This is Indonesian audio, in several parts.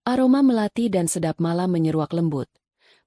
Aroma melati dan sedap malam menyeruak lembut,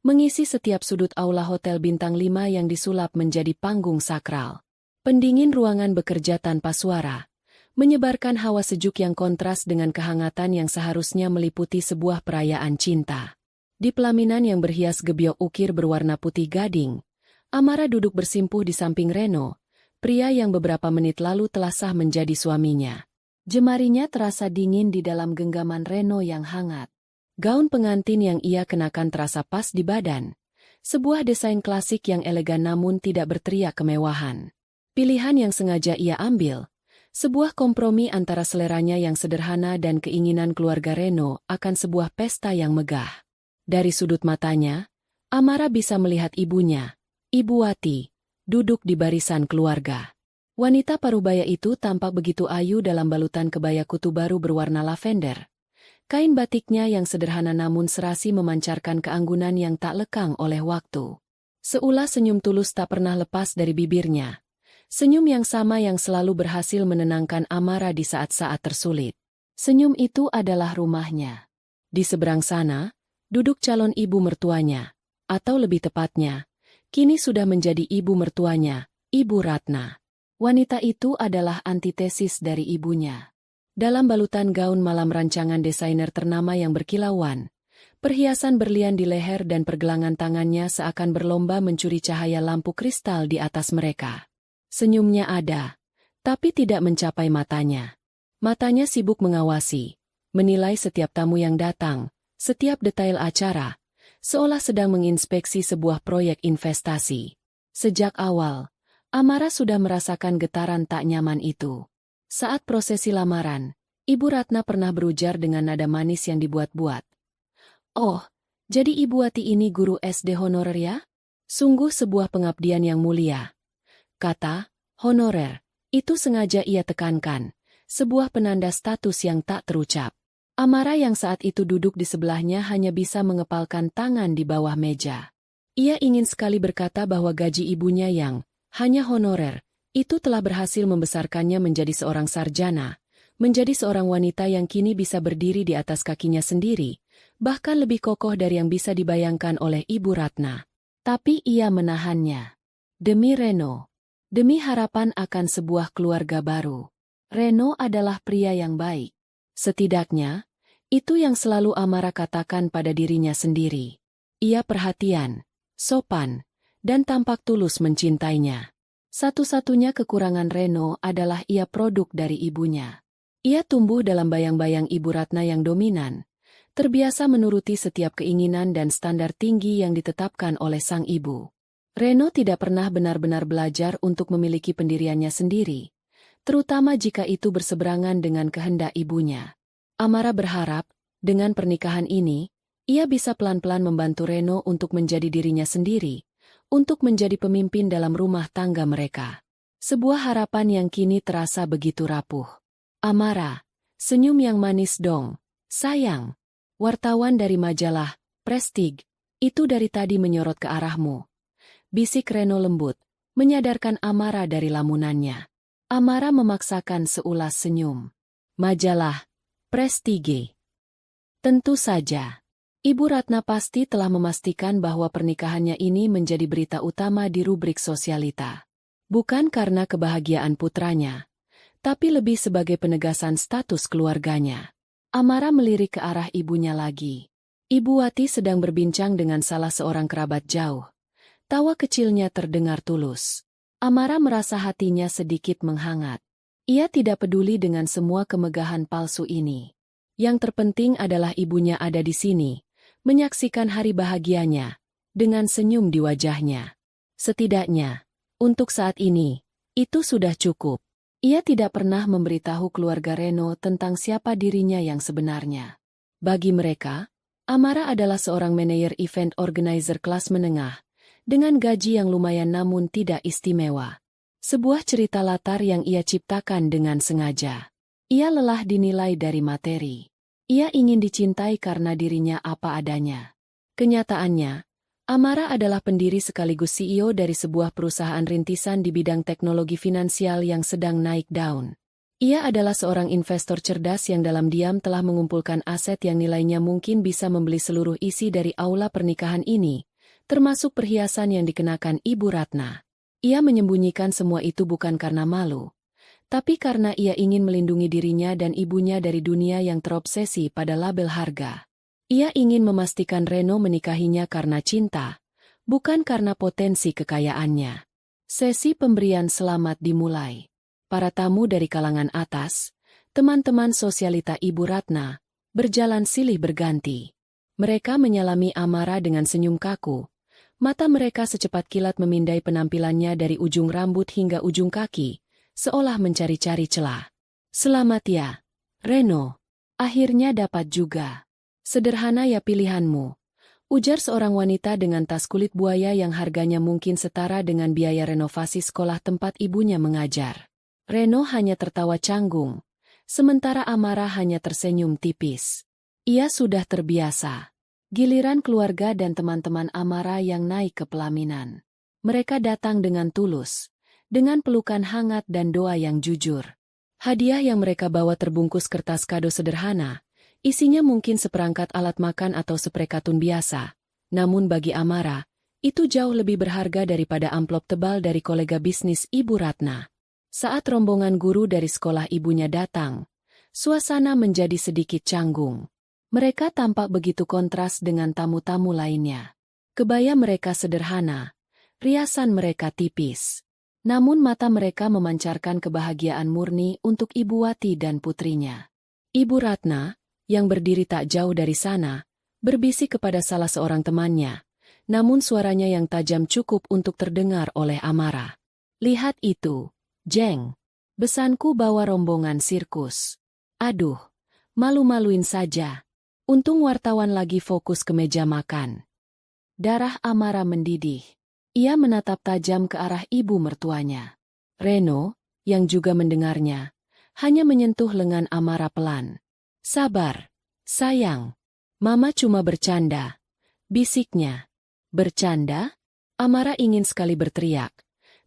mengisi setiap sudut aula hotel bintang 5 yang disulap menjadi panggung sakral. Pendingin ruangan bekerja tanpa suara, menyebarkan hawa sejuk yang kontras dengan kehangatan yang seharusnya meliputi sebuah perayaan cinta. Di pelaminan yang berhias gebyok ukir berwarna putih gading, Amara duduk bersimpuh di samping Reno, pria yang beberapa menit lalu telah sah menjadi suaminya. Jemarinya terasa dingin di dalam genggaman Reno yang hangat. Gaun pengantin yang ia kenakan terasa pas di badan. Sebuah desain klasik yang elegan namun tidak berteriak kemewahan. Pilihan yang sengaja ia ambil, sebuah kompromi antara seleranya yang sederhana dan keinginan keluarga Reno akan sebuah pesta yang megah. Dari sudut matanya, Amara bisa melihat ibunya, Ibu Wati, duduk di barisan keluarga. Wanita parubaya itu tampak begitu ayu dalam balutan kebaya kutu baru berwarna lavender. Kain batiknya yang sederhana namun serasi memancarkan keanggunan yang tak lekang oleh waktu. Seulas senyum tulus tak pernah lepas dari bibirnya. Senyum yang sama yang selalu berhasil menenangkan Amara di saat-saat tersulit. Senyum itu adalah rumahnya. Di seberang sana, duduk calon ibu mertuanya, atau lebih tepatnya, kini sudah menjadi ibu mertuanya, Ibu Ratna. Wanita itu adalah antitesis dari ibunya. Dalam balutan gaun malam rancangan desainer ternama yang berkilauan, perhiasan berlian di leher dan pergelangan tangannya seakan berlomba mencuri cahaya lampu kristal di atas mereka. Senyumnya ada, tapi tidak mencapai matanya. Matanya sibuk mengawasi, menilai setiap tamu yang datang, setiap detail acara, seolah sedang menginspeksi sebuah proyek investasi. Sejak awal, Amara sudah merasakan getaran tak nyaman itu. Saat prosesi lamaran, Ibu Ratna pernah berujar dengan nada manis yang dibuat-buat. "Oh, jadi Ibu Wati ini guru SD honorer ya? Sungguh sebuah pengabdian yang mulia." Kata honorer itu sengaja ia tekankan, sebuah penanda status yang tak terucap. Amara yang saat itu duduk di sebelahnya hanya bisa mengepalkan tangan di bawah meja. Ia ingin sekali berkata bahwa gaji ibunya yang hanya honorer, itu telah berhasil membesarkannya menjadi seorang sarjana, menjadi seorang wanita yang kini bisa berdiri di atas kakinya sendiri, bahkan lebih kokoh dari yang bisa dibayangkan oleh Ibu Ratna. Tapi ia menahannya. Demi Reno. Demi harapan akan sebuah keluarga baru. Reno adalah pria yang baik. Setidaknya, itu yang selalu Amara katakan pada dirinya sendiri. Ia perhatian, sopan, dan tampak tulus mencintainya. Satu-satunya kekurangan Reno adalah ia produk dari ibunya. Ia tumbuh dalam bayang-bayang Ibu Ratna yang dominan, terbiasa menuruti setiap keinginan dan standar tinggi yang ditetapkan oleh sang ibu. Reno tidak pernah benar-benar belajar untuk memiliki pendiriannya sendiri, terutama jika itu berseberangan dengan kehendak ibunya. Amara berharap, dengan pernikahan ini, ia bisa pelan-pelan membantu Reno untuk menjadi dirinya sendiri, untuk menjadi pemimpin dalam rumah tangga mereka. Sebuah harapan yang kini terasa begitu rapuh. "Amara, senyum yang manis dong, sayang." Wartawan dari majalah Prestige itu dari tadi menyorot ke arahmu. Bisik Reno lembut, menyadarkan Amara dari lamunannya. Amara memaksakan seulas senyum. Majalah Prestige. Tentu saja. Ibu Ratna pasti telah memastikan bahwa pernikahannya ini menjadi berita utama di rubrik sosialita. Bukan karena kebahagiaan putranya, tapi lebih sebagai penegasan status keluarganya. Amara melirik ke arah ibunya lagi. Ibu Wati sedang berbincang dengan salah seorang kerabat jauh. Tawa kecilnya terdengar tulus. Amara merasa hatinya sedikit menghangat. Ia tidak peduli dengan semua kemegahan palsu ini. Yang terpenting adalah ibunya ada di sini, menyaksikan hari bahagianya, dengan senyum di wajahnya. Setidaknya, untuk saat ini, itu sudah cukup. Ia tidak pernah memberitahu keluarga Reno tentang siapa dirinya yang sebenarnya. Bagi mereka, Amara adalah seorang manajer event organizer kelas menengah, dengan gaji yang lumayan namun tidak istimewa. Sebuah cerita latar yang ia ciptakan dengan sengaja. Ia lelah dinilai dari materi. Ia ingin dicintai karena dirinya apa adanya. Kenyataannya, Amara adalah pendiri sekaligus CEO dari sebuah perusahaan rintisan di bidang teknologi finansial yang sedang naik daun. Ia adalah seorang investor cerdas yang dalam diam telah mengumpulkan aset yang nilainya mungkin bisa membeli seluruh isi dari aula pernikahan ini, termasuk perhiasan yang dikenakan Ibu Ratna. Ia menyembunyikan semua itu bukan karena malu, tapi karena ia ingin melindungi dirinya dan ibunya dari dunia yang terobsesi pada label harga. Ia ingin memastikan Reno menikahinya karena cinta, bukan karena potensi kekayaannya. Sesi pemberian selamat dimulai. Para tamu dari kalangan atas, teman-teman sosialita Ibu Ratna, berjalan silih berganti. Mereka menyalami Amara dengan senyum kaku. Mata mereka secepat kilat memindai penampilannya dari ujung rambut hingga ujung kaki, seolah mencari-cari celah. Selamat ya, Reno. Akhirnya dapat juga. Sederhana ya pilihanmu, ujar seorang wanita dengan tas kulit buaya yang harganya mungkin setara dengan biaya renovasi sekolah tempat ibunya mengajar. Reno hanya tertawa canggung, sementara Amara hanya tersenyum tipis. Ia sudah terbiasa. Giliran keluarga dan teman-teman Amara yang naik ke pelaminan. Mereka datang dengan tulus, dengan pelukan hangat dan doa yang jujur. Hadiah yang mereka bawa terbungkus kertas kado sederhana, isinya mungkin seperangkat alat makan atau sprei katun biasa. Namun bagi Amara, itu jauh lebih berharga daripada amplop tebal dari kolega bisnis Ibu Ratna. Saat rombongan guru dari sekolah ibunya datang, suasana menjadi sedikit canggung. Mereka tampak begitu kontras dengan tamu-tamu lainnya. Kebaya mereka sederhana, riasan mereka tipis. Namun mata mereka memancarkan kebahagiaan murni untuk Ibu Wati dan putrinya. Ibu Ratna, yang berdiri tak jauh dari sana, berbisik kepada salah seorang temannya, namun suaranya yang tajam cukup untuk terdengar oleh Amara. Lihat itu. Jeng, besanku bawa rombongan sirkus. Aduh, malu-maluin saja. Untung wartawan lagi fokus ke meja makan. Darah Amara mendidih. Ia menatap tajam ke arah ibu mertuanya. Reno, yang juga mendengarnya, hanya menyentuh lengan Amara pelan. Sabar, sayang. Mama cuma bercanda. Bisiknya. Bercanda? Amara ingin sekali berteriak.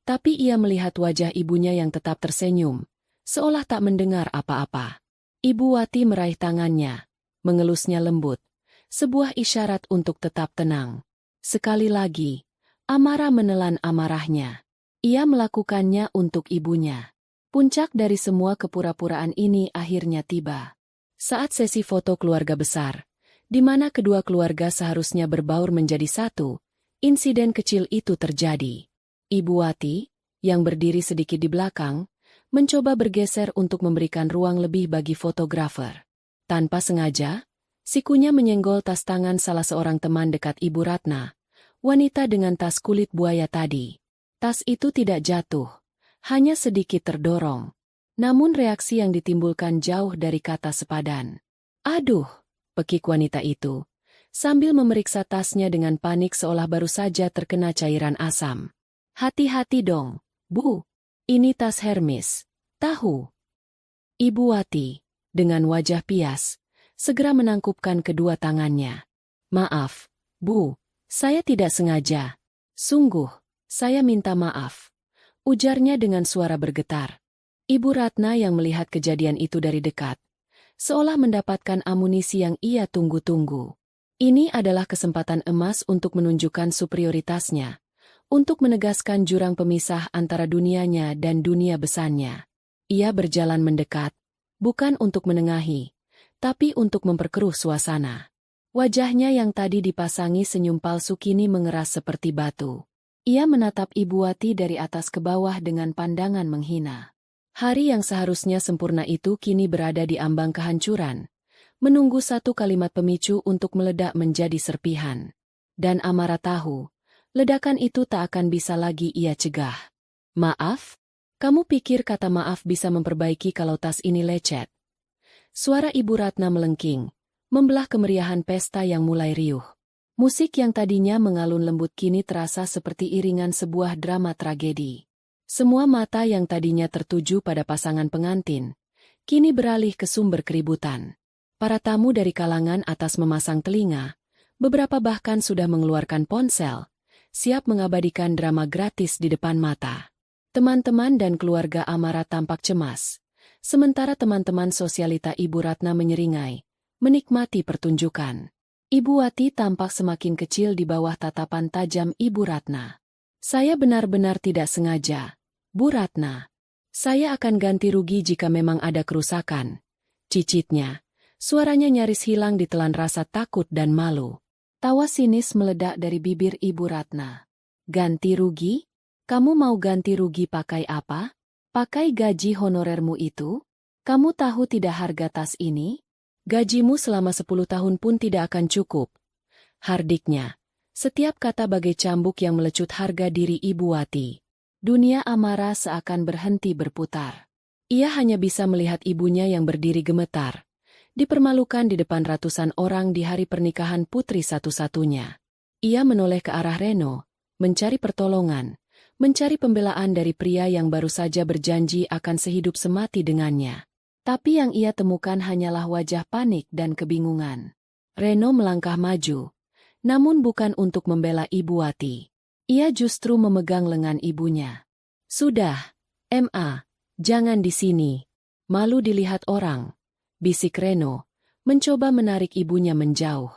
Tapi ia melihat wajah ibunya yang tetap tersenyum, seolah tak mendengar apa-apa. Ibu Wati meraih tangannya, mengelusnya lembut, sebuah isyarat untuk tetap tenang. Sekali lagi, Amara menelan amarahnya. Ia melakukannya untuk ibunya. Puncak dari semua kepura-puraan ini akhirnya tiba. Saat sesi foto keluarga besar, di mana kedua keluarga seharusnya berbaur menjadi satu, insiden kecil itu terjadi. Ibu Wati, yang berdiri sedikit di belakang, mencoba bergeser untuk memberikan ruang lebih bagi fotografer. Tanpa sengaja, sikunya menyenggol tas tangan salah seorang teman dekat Ibu Ratna, wanita dengan tas kulit buaya tadi. Tas itu tidak jatuh, hanya sedikit terdorong. Namun reaksi yang ditimbulkan jauh dari kata sepadan. Aduh, pekik wanita itu, sambil memeriksa tasnya dengan panik seolah baru saja terkena cairan asam. Hati-hati dong, Bu. Ini tas Hermes. Tahu. Ibu Wati, dengan wajah pias, segera menangkupkan kedua tangannya. Maaf, Bu. Saya tidak sengaja. Sungguh, saya minta maaf. Ujarnya dengan suara bergetar. Ibu Ratna yang melihat kejadian itu dari dekat, seolah mendapatkan amunisi yang ia tunggu-tunggu. Ini adalah kesempatan emas untuk menunjukkan superioritasnya. Untuk menegaskan jurang pemisah antara dunianya dan dunia besarnya. Ia berjalan mendekat, bukan untuk menengahi, tapi untuk memperkeruh suasana. Wajahnya yang tadi dipasangi senyum palsu kini mengeras seperti batu. Ia menatap Ibu Wati dari atas ke bawah dengan pandangan menghina. Hari yang seharusnya sempurna itu kini berada di ambang kehancuran, menunggu satu kalimat pemicu untuk meledak menjadi serpihan. Dan Amara tahu, ledakan itu tak akan bisa lagi ia cegah. Maaf? Kamu pikir kata maaf bisa memperbaiki kalau tas ini lecet? Suara Ibu Ratna melengking, membelah kemeriahan pesta yang mulai riuh. Musik yang tadinya mengalun lembut kini terasa seperti iringan sebuah drama tragedi. Semua mata yang tadinya tertuju pada pasangan pengantin, kini beralih ke sumber keributan. Para tamu dari kalangan atas memasang telinga, beberapa bahkan sudah mengeluarkan ponsel, siap mengabadikan drama gratis di depan mata. Teman-teman dan keluarga Amara tampak cemas, Sementara teman-teman sosialita Ibu Ratna menyeringai, menikmati pertunjukan. Ibu Wati tampak semakin kecil di bawah tatapan tajam Ibu Ratna. Saya benar-benar tidak sengaja, Bu Ratna. Saya akan ganti rugi jika memang ada kerusakan. Cicitnya, suaranya nyaris hilang ditelan rasa takut dan malu. Tawa sinis meledak dari bibir Ibu Ratna. Ganti rugi? Kamu mau ganti rugi pakai apa? Pakai gaji honorermu itu? Kamu tahu tidak harga tas ini? Gajimu selama 10 tahun pun tidak akan cukup. Hardiknya, setiap kata bagai cambuk yang melecut harga diri Ibu Wati. Dunia Amara seakan berhenti berputar. Ia hanya bisa melihat ibunya yang berdiri gemetar, dipermalukan di depan ratusan orang di hari pernikahan putri satu-satunya. Ia menoleh ke arah Reno, mencari pertolongan, mencari pembelaan dari pria yang baru saja berjanji akan sehidup semati dengannya. Tapi yang ia temukan hanyalah wajah panik dan kebingungan. Reno melangkah maju, namun bukan untuk membela Ibu Wati. Ia justru memegang lengan ibunya. Sudah, Ma, jangan di sini. Malu dilihat orang, bisik Reno, mencoba menarik ibunya menjauh.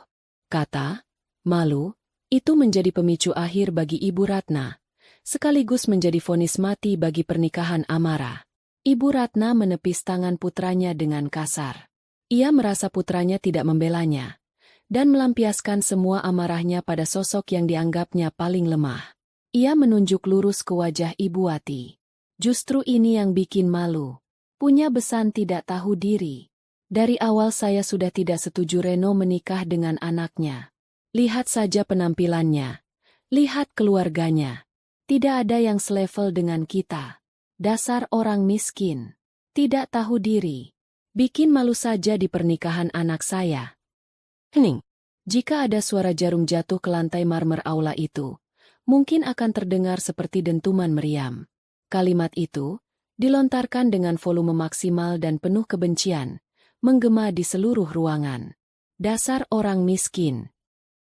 Kata, malu, itu menjadi pemicu akhir bagi Ibu Ratna, sekaligus menjadi vonis mati bagi pernikahan Amara. Ibu Ratna menepis tangan putranya dengan kasar. Ia merasa putranya tidak membelanya, dan melampiaskan semua amarahnya pada sosok yang dianggapnya paling lemah. Ia menunjuk lurus ke wajah Ibu Wati. Justru ini yang bikin malu. Punya besan tidak tahu diri. Dari awal saya sudah tidak setuju Reno menikah dengan anaknya. Lihat saja penampilannya. Lihat keluarganya. Tidak ada yang selevel dengan kita. Dasar orang miskin. Tidak tahu diri. Bikin malu saja di pernikahan anak saya. Hening. Jika ada suara jarum jatuh ke lantai marmer aula itu, mungkin akan terdengar seperti dentuman meriam. Kalimat itu dilontarkan dengan volume maksimal dan penuh kebencian, menggema di seluruh ruangan. Dasar orang miskin.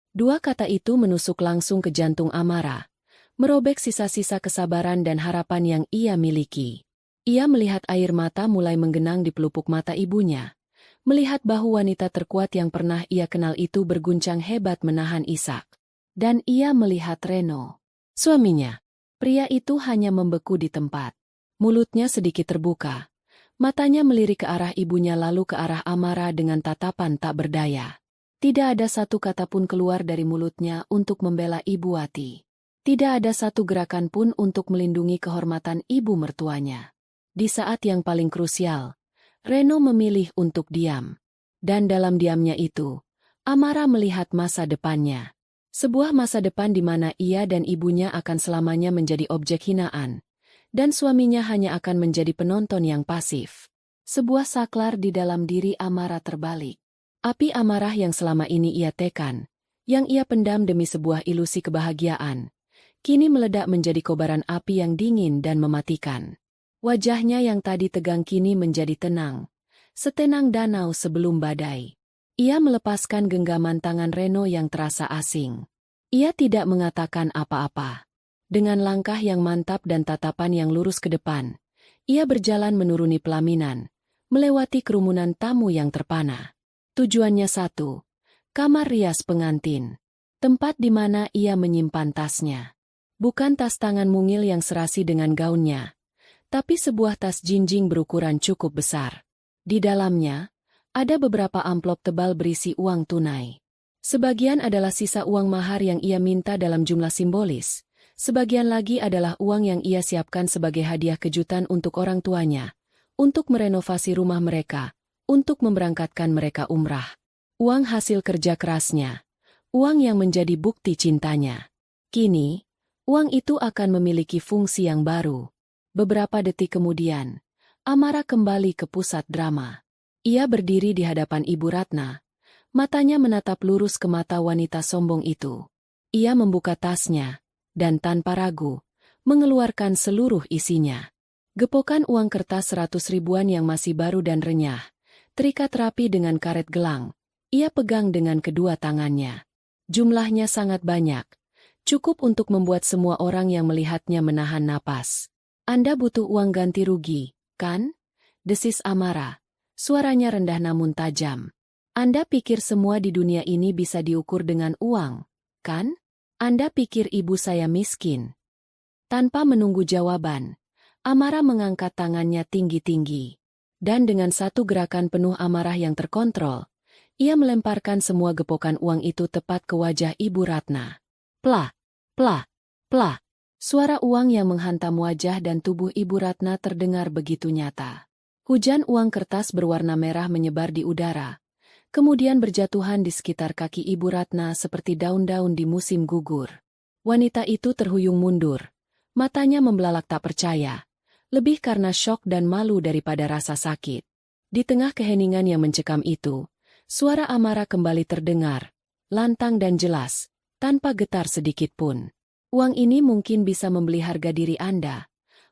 Dua kata itu menusuk langsung ke jantung Amara, merobek sisa-sisa kesabaran dan harapan yang ia miliki. Ia melihat air mata mulai menggenang di pelupuk mata ibunya. Melihat bahu wanita terkuat yang pernah ia kenal itu berguncang hebat menahan isak. Dan ia melihat Reno, suaminya. Pria itu hanya membeku di tempat. Mulutnya sedikit terbuka. Matanya melirik ke arah ibunya lalu ke arah Amara dengan tatapan tak berdaya. Tidak ada satu kata pun keluar dari mulutnya untuk membela Ibu Wati. Tidak ada satu gerakan pun untuk melindungi kehormatan ibu mertuanya. Di saat yang paling krusial, Reno memilih untuk diam. Dan dalam diamnya itu, Amara melihat masa depannya. Sebuah masa depan di mana ia dan ibunya akan selamanya menjadi objek hinaan, dan suaminya hanya akan menjadi penonton yang pasif. Sebuah saklar di dalam diri Amara terbalik. Api amarah yang selama ini ia tekan, yang ia pendam demi sebuah ilusi kebahagiaan, kini meledak menjadi kobaran api yang dingin dan mematikan. Wajahnya yang tadi tegang kini menjadi tenang, setenang danau sebelum badai. Ia melepaskan genggaman tangan Reno yang terasa asing. Ia tidak mengatakan apa-apa. Dengan langkah yang mantap dan tatapan yang lurus ke depan, ia berjalan menuruni pelaminan, melewati kerumunan tamu yang terpana. Tujuannya satu, kamar rias pengantin. Tempat di mana ia menyimpan tasnya. Bukan tas tangan mungil yang serasi dengan gaunnya, tapi sebuah tas jinjing berukuran cukup besar. Di dalamnya, ada beberapa amplop tebal berisi uang tunai. Sebagian adalah sisa uang mahar yang ia minta dalam jumlah simbolis. Sebagian lagi adalah uang yang ia siapkan sebagai hadiah kejutan untuk orang tuanya, untuk merenovasi rumah mereka, untuk memberangkatkan mereka umrah. Uang hasil kerja kerasnya. Uang yang menjadi bukti cintanya. Kini, uang itu akan memiliki fungsi yang baru. Beberapa detik kemudian, Amara kembali ke pusat drama. Ia berdiri di hadapan Ibu Ratna. Matanya menatap lurus ke mata wanita sombong itu. Ia membuka tasnya, dan tanpa ragu, mengeluarkan seluruh isinya. Gepokan uang kertas 100 ribuan yang masih baru dan renyah, terikat rapi dengan karet gelang. Ia pegang dengan kedua tangannya. Jumlahnya sangat banyak, cukup untuk membuat semua orang yang melihatnya menahan napas. Anda butuh uang ganti rugi, kan? desis Amara. Suaranya rendah namun tajam. Anda pikir semua di dunia ini bisa diukur dengan uang, kan? Anda pikir ibu saya miskin? Tanpa menunggu jawaban, Amara mengangkat tangannya tinggi-tinggi. Dan dengan satu gerakan penuh amarah yang terkontrol, ia melemparkan semua gepokan uang itu tepat ke wajah Ibu Ratna. Plah, plah, plah. Suara uang yang menghantam wajah dan tubuh Ibu Ratna terdengar begitu nyata. Hujan uang kertas berwarna merah menyebar di udara, kemudian berjatuhan di sekitar kaki Ibu Ratna seperti daun-daun di musim gugur. Wanita itu terhuyung mundur. Matanya membelalak tak percaya, lebih karena syok dan malu daripada rasa sakit. Di tengah keheningan yang mencekam itu, suara Amara kembali terdengar, lantang dan jelas, tanpa getar sedikit pun. Uang ini mungkin bisa membeli harga diri Anda,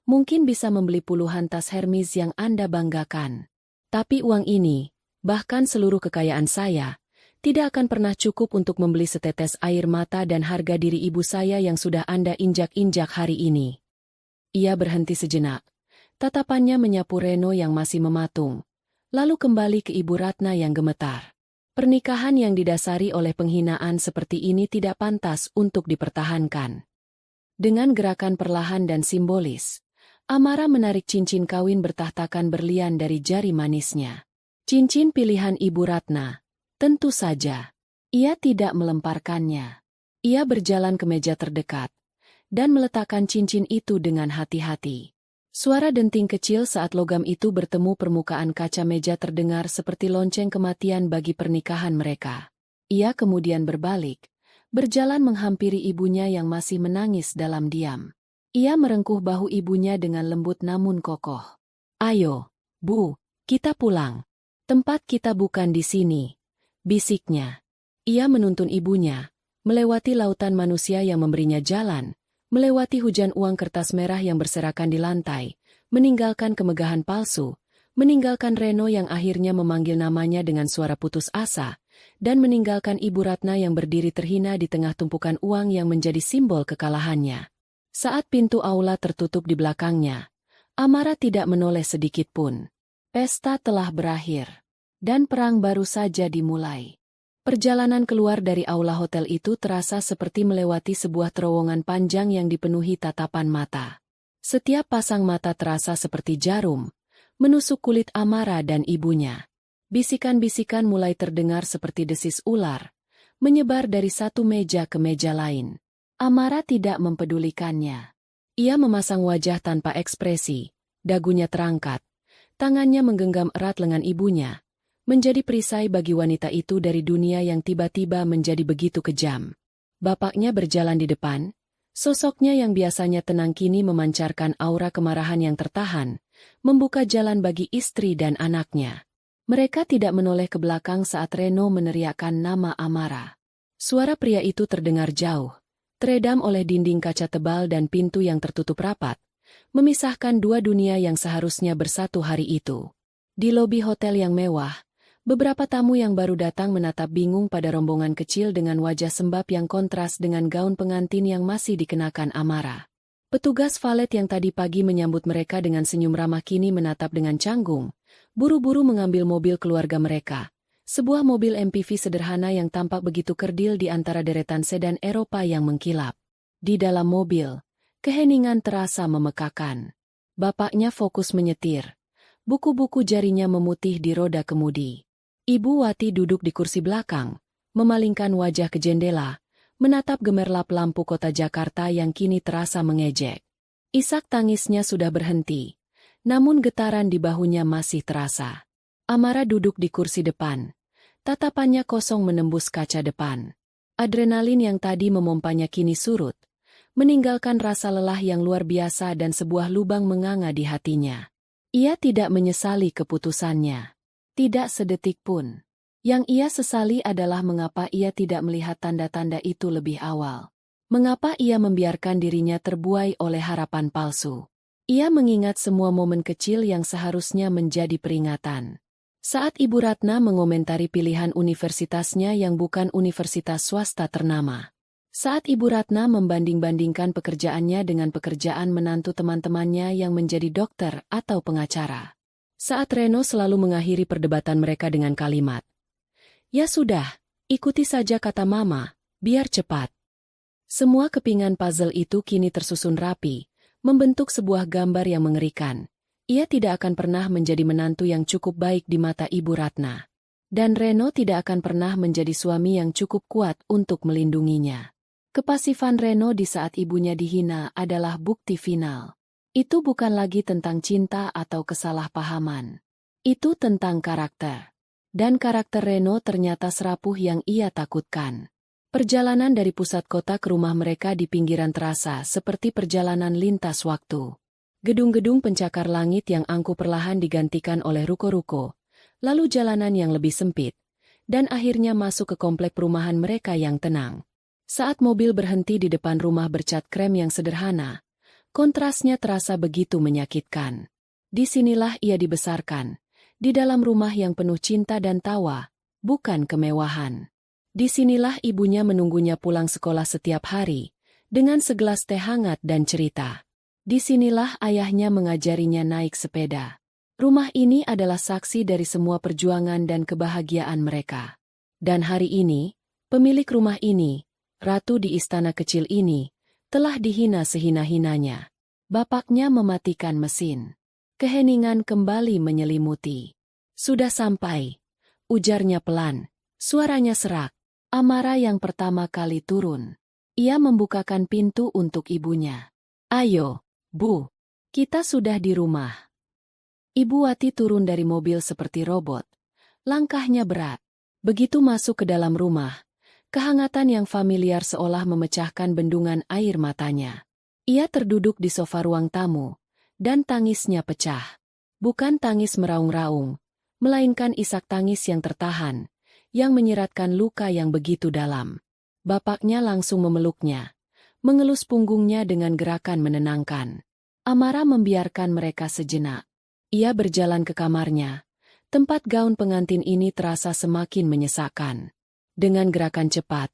mungkin bisa membeli puluhan tas Hermes yang Anda banggakan. Tapi uang ini, bahkan seluruh kekayaan saya, tidak akan pernah cukup untuk membeli setetes air mata dan harga diri ibu saya yang sudah Anda injak-injak hari ini. Ia berhenti sejenak. Tatapannya menyapu Reno yang masih mematung, lalu kembali ke Ibu Ratna yang gemetar. Pernikahan yang didasari oleh penghinaan seperti ini tidak pantas untuk dipertahankan. Dengan gerakan perlahan dan simbolis, Amara menarik cincin kawin bertahtakan berlian dari jari manisnya. Cincin pilihan Ibu Ratna. Tentu saja, ia tidak melemparkannya. Ia berjalan ke meja terdekat dan meletakkan cincin itu dengan hati-hati. Suara denting kecil saat logam itu bertemu permukaan kaca meja terdengar seperti lonceng kematian bagi pernikahan mereka. Ia kemudian berbalik, berjalan menghampiri ibunya yang masih menangis dalam diam. Ia merengkuh bahu ibunya dengan lembut namun kokoh. "Ayo, Bu, kita pulang. Tempat kita bukan di sini," bisiknya. Ia menuntun ibunya, melewati lautan manusia yang memberinya jalan, melewati hujan uang kertas merah yang berserakan di lantai, meninggalkan kemegahan palsu, meninggalkan Reno yang akhirnya memanggil namanya dengan suara putus asa, dan meninggalkan Ibu Ratna yang berdiri terhina di tengah tumpukan uang yang menjadi simbol kekalahannya. Saat pintu aula tertutup di belakangnya, Amara tidak menoleh sedikit pun. Pesta telah berakhir, dan perang baru saja dimulai. Perjalanan keluar dari aula hotel itu terasa seperti melewati sebuah terowongan panjang yang dipenuhi tatapan mata. Setiap pasang mata terasa seperti jarum, menusuk kulit Amara dan ibunya. Bisikan-bisikan mulai terdengar seperti desis ular, menyebar dari satu meja ke meja lain. Amara tidak mempedulikannya. Ia memasang wajah tanpa ekspresi, dagunya terangkat, tangannya menggenggam erat lengan ibunya, menjadi perisai bagi wanita itu dari dunia yang tiba-tiba menjadi begitu kejam. Bapaknya berjalan di depan, sosoknya yang biasanya tenang kini memancarkan aura kemarahan yang tertahan, membuka jalan bagi istri dan anaknya. Mereka tidak menoleh ke belakang saat Reno meneriakkan nama Amara. Suara pria itu terdengar jauh, teredam oleh dinding kaca tebal dan pintu yang tertutup rapat, memisahkan dua dunia yang seharusnya bersatu hari itu. Di lobi hotel yang mewah, beberapa tamu yang baru datang menatap bingung pada rombongan kecil dengan wajah sembab yang kontras dengan gaun pengantin yang masih dikenakan Amara. Petugas valet yang tadi pagi menyambut mereka dengan senyum ramah kini menatap dengan canggung, buru-buru mengambil mobil keluarga mereka. Sebuah mobil MPV sederhana yang tampak begitu kerdil di antara deretan sedan Eropa yang mengkilap. Di dalam mobil, keheningan terasa memekakan. Bapaknya fokus menyetir. Buku-buku jarinya memutih di roda kemudi. Ibu Wati duduk di kursi belakang, memalingkan wajah ke jendela, menatap gemerlap lampu kota Jakarta yang kini terasa mengejek. Isak tangisnya sudah berhenti, namun getaran di bahunya masih terasa. Amara duduk di kursi depan. Tatapannya kosong menembus kaca depan. Adrenalin yang tadi memompanya kini surut, meninggalkan rasa lelah yang luar biasa dan sebuah lubang menganga di hatinya. Ia tidak menyesali keputusannya. Tidak sedetik pun. Yang ia sesali adalah mengapa ia tidak melihat tanda-tanda itu lebih awal. Mengapa ia membiarkan dirinya terbuai oleh harapan palsu. Ia mengingat semua momen kecil yang seharusnya menjadi peringatan. Saat Ibu Ratna mengomentari pilihan universitasnya yang bukan universitas swasta ternama. Saat Ibu Ratna membanding-bandingkan pekerjaannya dengan pekerjaan menantu teman-temannya yang menjadi dokter atau pengacara. Saat Reno selalu mengakhiri perdebatan mereka dengan kalimat, "Ya sudah, ikuti saja kata Mama, biar cepat." Semua kepingan puzzle itu kini tersusun rapi, membentuk sebuah gambar yang mengerikan. Ia tidak akan pernah menjadi menantu yang cukup baik di mata Ibu Ratna. Dan Reno tidak akan pernah menjadi suami yang cukup kuat untuk melindunginya. Kepasifan Reno di saat ibunya dihina adalah bukti final. Itu bukan lagi tentang cinta atau kesalahpahaman. Itu tentang karakter. Dan karakter Reno ternyata serapuh yang ia takutkan. Perjalanan dari pusat kota ke rumah mereka di pinggiran terasa seperti perjalanan lintas waktu. Gedung-gedung pencakar langit yang angkuh perlahan digantikan oleh ruko-ruko, lalu jalanan yang lebih sempit, dan akhirnya masuk ke komplek perumahan mereka yang tenang. Saat mobil berhenti di depan rumah bercat krem yang sederhana, kontrasnya terasa begitu menyakitkan. Disinilah ia dibesarkan, di dalam rumah yang penuh cinta dan tawa, bukan kemewahan. Disinilah ibunya menunggunya pulang sekolah setiap hari, dengan segelas teh hangat dan cerita. Disinilah ayahnya mengajarinya naik sepeda. Rumah ini adalah saksi dari semua perjuangan dan kebahagiaan mereka. Dan hari ini, pemilik rumah ini, ratu di istana kecil ini, telah dihina sehina-hinanya. Bapaknya mematikan mesin. Keheningan kembali menyelimuti. "Sudah sampai," ujarnya pelan. Suaranya serak. Amarah yang pertama kali turun. Ia membukakan pintu untuk ibunya. "Ayo, Bu. Kita sudah di rumah." Ibu Wati turun dari mobil seperti robot. Langkahnya berat. Begitu masuk ke dalam rumah, kehangatan yang familiar seolah memecahkan bendungan air matanya. Ia terduduk di sofa ruang tamu, dan tangisnya pecah. Bukan tangis meraung-raung, melainkan isak tangis yang tertahan, yang menyiratkan luka yang begitu dalam. Bapaknya langsung memeluknya, mengelus punggungnya dengan gerakan menenangkan. Amarah membiarkan mereka sejenak. Ia berjalan ke kamarnya. Tempat gaun pengantin ini terasa semakin menyesakkan. Dengan gerakan cepat,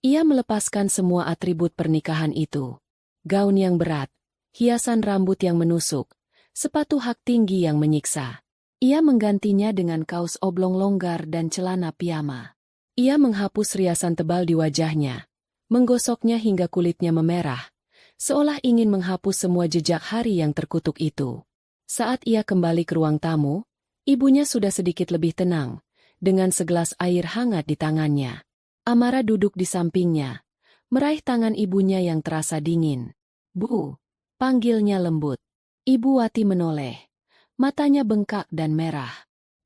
ia melepaskan semua atribut pernikahan itu. Gaun yang berat, hiasan rambut yang menusuk, sepatu hak tinggi yang menyiksa. Ia menggantinya dengan kaos oblong longgar dan celana piyama. Ia menghapus riasan tebal di wajahnya, menggosoknya hingga kulitnya memerah, seolah ingin menghapus semua jejak hari yang terkutuk itu. Saat ia kembali ke ruang tamu, ibunya sudah sedikit lebih tenang, dengan segelas air hangat di tangannya. Amarah duduk di sampingnya, meraih tangan ibunya yang terasa dingin. "Bu," panggilnya lembut. Ibu Wati menoleh. Matanya bengkak dan merah.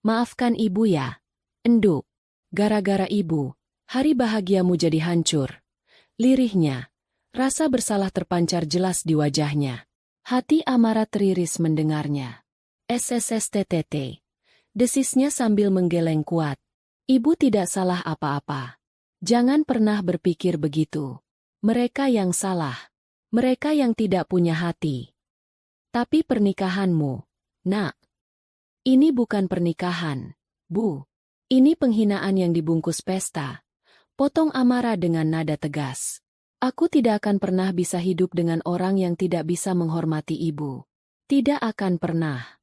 "Maafkan ibu ya, enduk. Gara-gara ibu, hari bahagiamu jadi hancur." Lirihnya, rasa bersalah terpancar jelas di wajahnya. Hati Amarah teriris mendengarnya. "SSSTTT." Desisnya sambil menggeleng kuat. "Ibu tidak salah apa-apa. Jangan pernah berpikir begitu. Mereka yang salah. Mereka yang tidak punya hati. Tapi pernikahanmu, Nak. Ini bukan pernikahan, Bu. Ini penghinaan yang dibungkus pesta." Potong Amarah dengan nada tegas. "Aku tidak akan pernah bisa hidup dengan orang yang tidak bisa menghormati ibu. Tidak akan pernah."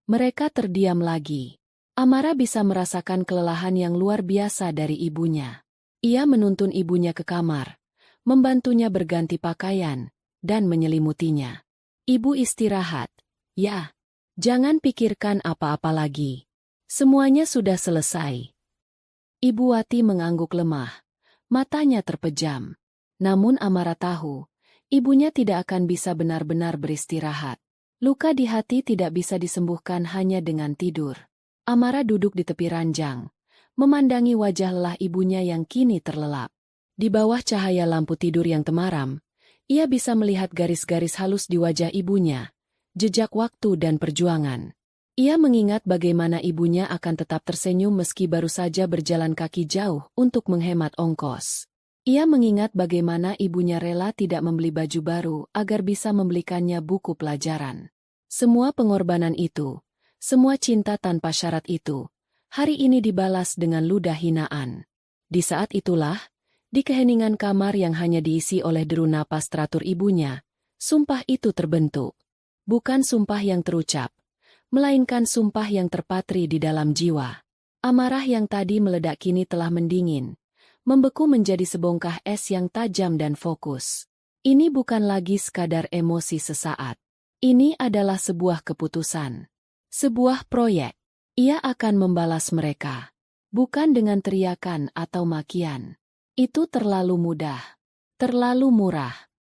Mereka terdiam lagi. Amarah bisa merasakan kelelahan yang luar biasa dari ibunya. Ia menuntun ibunya ke kamar, membantunya berganti pakaian, dan menyelimutinya. "Ibu istirahat, ya. Jangan pikirkan apa-apa lagi. Semuanya sudah selesai." Ibu Wati mengangguk lemah. Matanya terpejam. Namun Amarah tahu, ibunya tidak akan bisa benar-benar beristirahat. Luka di hati tidak bisa disembuhkan hanya dengan tidur. Amarah duduk di tepi ranjang, memandangi wajah lelah ibunya yang kini terlelap. Di bawah cahaya lampu tidur yang temaram, ia bisa melihat garis-garis halus di wajah ibunya, jejak waktu dan perjuangan. Ia mengingat bagaimana ibunya akan tetap tersenyum meski baru saja berjalan kaki jauh untuk menghemat ongkos. Ia mengingat bagaimana ibunya rela tidak membeli baju baru agar bisa membelikannya buku pelajaran. Semua pengorbanan itu, semua cinta tanpa syarat itu, hari ini dibalas dengan ludah hinaan. Di saat itulah, di keheningan kamar yang hanya diisi oleh deru napas teratur ibunya, sumpah itu terbentuk. Bukan sumpah yang terucap, melainkan sumpah yang terpatri di dalam jiwa. Amarah yang tadi meledak kini telah mendingin, membeku menjadi sebongkah es yang tajam dan fokus. Ini bukan lagi sekadar emosi sesaat. Ini adalah sebuah keputusan. Sebuah proyek. Ia akan membalas mereka. Bukan dengan teriakan atau makian. Itu terlalu mudah. Terlalu murah.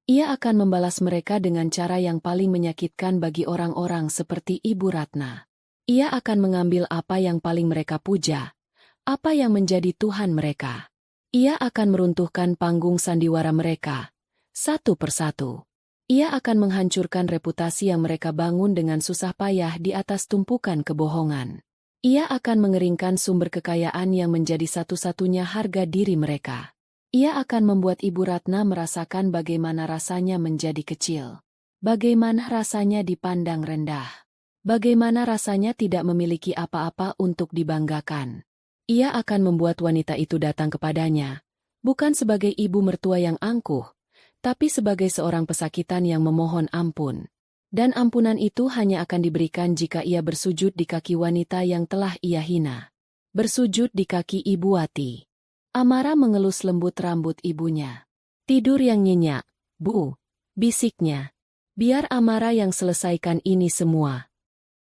Ia akan membalas mereka dengan cara yang paling menyakitkan bagi orang-orang seperti Ibu Ratna. Ia akan mengambil apa yang paling mereka puja, apa yang menjadi Tuhan mereka. Ia akan meruntuhkan panggung sandiwara mereka, satu persatu. Ia akan menghancurkan reputasi yang mereka bangun dengan susah payah di atas tumpukan kebohongan. Ia akan mengeringkan sumber kekayaan yang menjadi satu-satunya harga diri mereka. Ia akan membuat Ibu Ratna merasakan bagaimana rasanya menjadi kecil. Bagaimana rasanya dipandang rendah. Bagaimana rasanya tidak memiliki apa-apa untuk dibanggakan. Ia akan membuat wanita itu datang kepadanya, bukan sebagai ibu mertua yang angkuh, tapi sebagai seorang pesakitan yang memohon ampun. Dan ampunan itu hanya akan diberikan jika ia bersujud di kaki wanita yang telah ia hina. Bersujud di kaki Ibu Wati. Amara mengelus lembut rambut ibunya. Tidur yang nyenyak, Bu, bisiknya. Biar Amara yang selesaikan ini semua.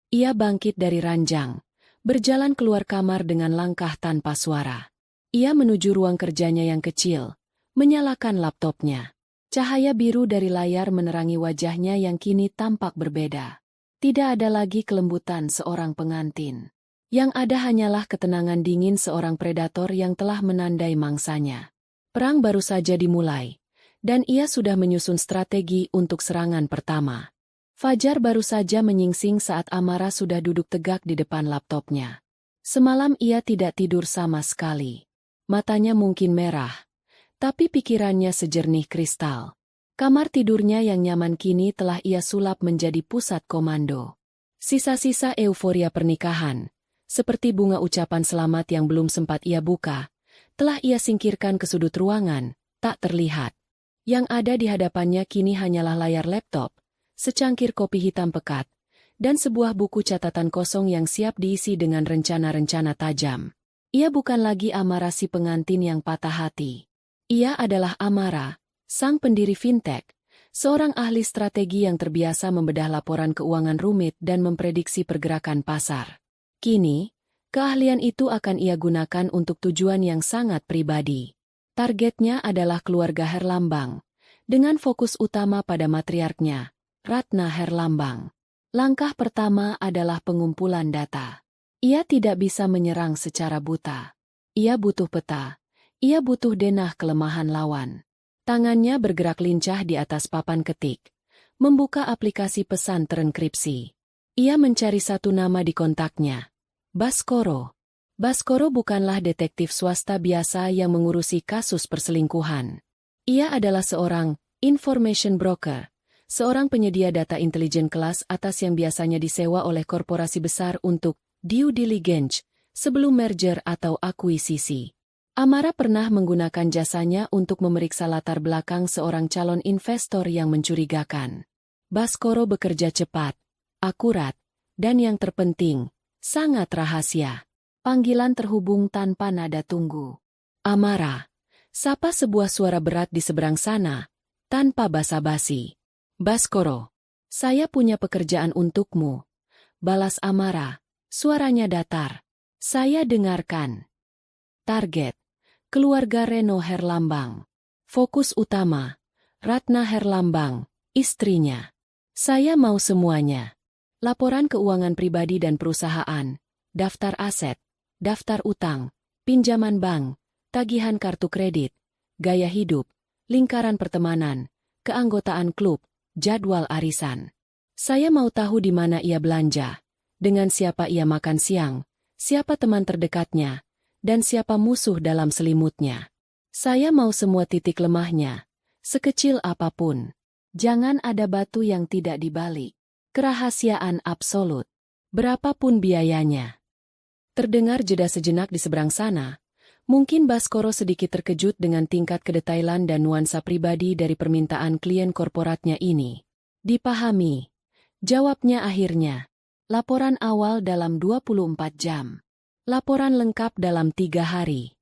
Ia bangkit dari ranjang, berjalan keluar kamar dengan langkah tanpa suara. Ia menuju ruang kerjanya yang kecil, menyalakan laptopnya. Cahaya biru dari layar menerangi wajahnya yang kini tampak berbeda. Tidak ada lagi kelembutan seorang pengantin. Yang ada hanyalah ketenangan dingin seorang predator yang telah menandai mangsanya. Perang baru saja dimulai, dan ia sudah menyusun strategi untuk serangan pertama. Fajar baru saja menyingsing saat Amara sudah duduk tegak di depan laptopnya. Semalam ia tidak tidur sama sekali. Matanya mungkin merah, tapi pikirannya sejernih kristal. Kamar tidurnya yang nyaman kini telah ia sulap menjadi pusat komando. Sisa-sisa euforia pernikahan, seperti bunga ucapan selamat yang belum sempat ia buka, telah ia singkirkan ke sudut ruangan, tak terlihat. Yang ada di hadapannya kini hanyalah layar laptop, secangkir kopi hitam pekat, dan sebuah buku catatan kosong yang siap diisi dengan rencana-rencana tajam. Ia bukan lagi Amara si pengantin yang patah hati. Ia adalah Amara, sang pendiri fintech, seorang ahli strategi yang terbiasa membedah laporan keuangan rumit dan memprediksi pergerakan pasar. Kini, keahlian itu akan ia gunakan untuk tujuan yang sangat pribadi. Targetnya adalah keluarga Herlambang, dengan fokus utama pada matriarknya, Ratna Herlambang. Langkah pertama adalah pengumpulan data. Ia tidak bisa menyerang secara buta. Ia butuh peta. Ia butuh denah kelemahan lawan. Tangannya bergerak lincah di atas papan ketik, membuka aplikasi pesan terenkripsi. Ia mencari satu nama di kontaknya. Baskoro. Baskoro bukanlah detektif swasta biasa yang mengurusi kasus perselingkuhan. Ia adalah seorang information broker, seorang penyedia data intelijen kelas atas yang biasanya disewa oleh korporasi besar untuk due diligence sebelum merger atau akuisisi. Amara pernah menggunakan jasanya untuk memeriksa latar belakang seorang calon investor yang mencurigakan. Baskoro bekerja cepat, akurat, dan yang terpenting, sangat rahasia. Panggilan terhubung tanpa nada tunggu. Amara. Sapa sebuah suara berat di seberang sana, tanpa basa-basi. Baskoro. Saya punya pekerjaan untukmu. Balas Amara. Suaranya datar. Saya dengarkan. Target. Keluarga Reno Herlambang. Fokus utama. Ratna Herlambang, istrinya. Saya mau semuanya. Laporan keuangan pribadi dan perusahaan, daftar aset, daftar utang, pinjaman bank, tagihan kartu kredit, gaya hidup, lingkaran pertemanan, keanggotaan klub, jadwal arisan. Saya mau tahu di mana ia belanja, dengan siapa ia makan siang, siapa teman terdekatnya, dan siapa musuh dalam selimutnya. Saya mau semua titik lemahnya, sekecil apapun. Jangan ada batu yang tidak dibalik. Kerahasiaan absolut. Berapapun biayanya. Terdengar jeda sejenak di seberang sana. Mungkin Baskoro sedikit terkejut dengan tingkat kedetailan dan nuansa pribadi dari permintaan klien korporatnya ini. Dipahami. Jawabnya akhirnya. Laporan awal dalam 24 jam. Laporan lengkap dalam 3 hari.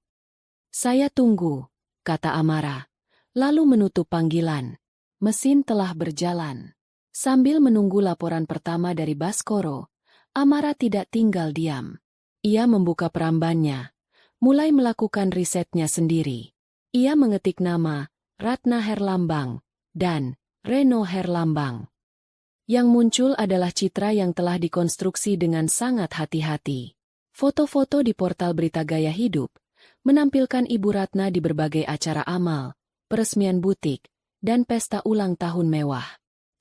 Saya tunggu, kata Amara. Lalu menutup panggilan. Mesin telah berjalan. Sambil menunggu laporan pertama dari Baskoro, Amara tidak tinggal diam. Ia membuka perambannya, mulai melakukan risetnya sendiri. Ia mengetik nama, Ratna Herlambang, dan Reno Herlambang. Yang muncul adalah citra yang telah dikonstruksi dengan sangat hati-hati. Foto-foto di portal berita gaya hidup menampilkan Ibu Ratna di berbagai acara amal, peresmian butik, dan pesta ulang tahun mewah.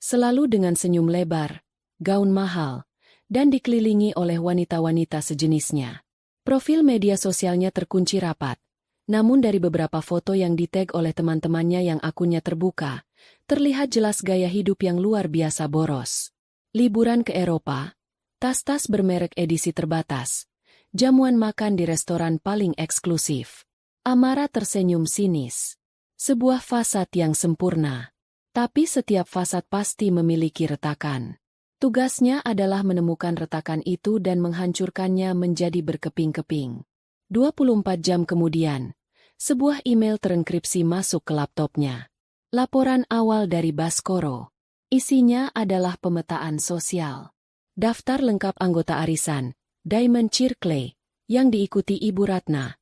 Selalu dengan senyum lebar, gaun mahal, dan dikelilingi oleh wanita-wanita sejenisnya. Profil media sosialnya terkunci rapat, namun dari beberapa foto yang ditag oleh teman-temannya yang akunnya terbuka, terlihat jelas gaya hidup yang luar biasa boros. Liburan ke Eropa, tas-tas bermerek edisi terbatas, jamuan makan di restoran paling eksklusif. Amara tersenyum sinis. Sebuah fasad yang sempurna. Tapi setiap fasad pasti memiliki retakan. Tugasnya adalah menemukan retakan itu dan menghancurkannya menjadi berkeping-keping. 24 jam kemudian, sebuah email terenkripsi masuk ke laptopnya. Laporan awal dari Baskoro. Isinya adalah pemetaan sosial. Daftar lengkap anggota arisan, Diamond Circle, yang diikuti Ibu Ratna.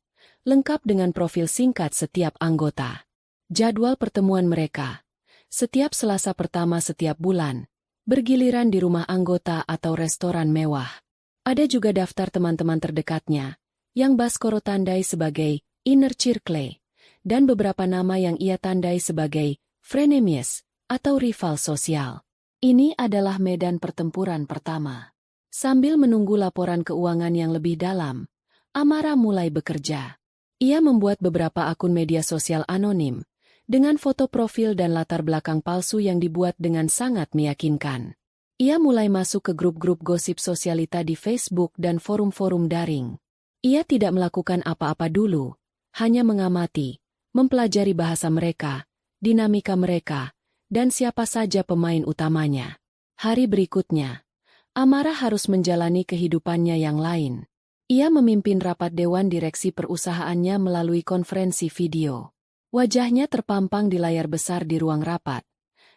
Lengkap dengan profil singkat setiap anggota. Jadwal pertemuan mereka. Setiap Selasa pertama setiap bulan. Bergiliran di rumah anggota atau restoran mewah. Ada juga daftar teman-teman terdekatnya, yang Baskoro tandai sebagai Inner Circle. Dan beberapa nama yang ia tandai sebagai frenemies atau rival sosial. Ini adalah medan pertempuran pertama. Sambil menunggu laporan keuangan yang lebih dalam, Amara mulai bekerja. Ia membuat beberapa akun media sosial anonim, dengan foto profil dan latar belakang palsu yang dibuat dengan sangat meyakinkan. Ia mulai masuk ke grup-grup gosip sosialita di Facebook dan forum-forum daring. Ia tidak melakukan apa-apa dulu, hanya mengamati, mempelajari bahasa mereka, dinamika mereka, dan siapa saja pemain utamanya. Hari berikutnya, Amara harus menjalani kehidupannya yang lain. Ia memimpin rapat dewan direksi perusahaannya melalui konferensi video. Wajahnya terpampang di layar besar di ruang rapat,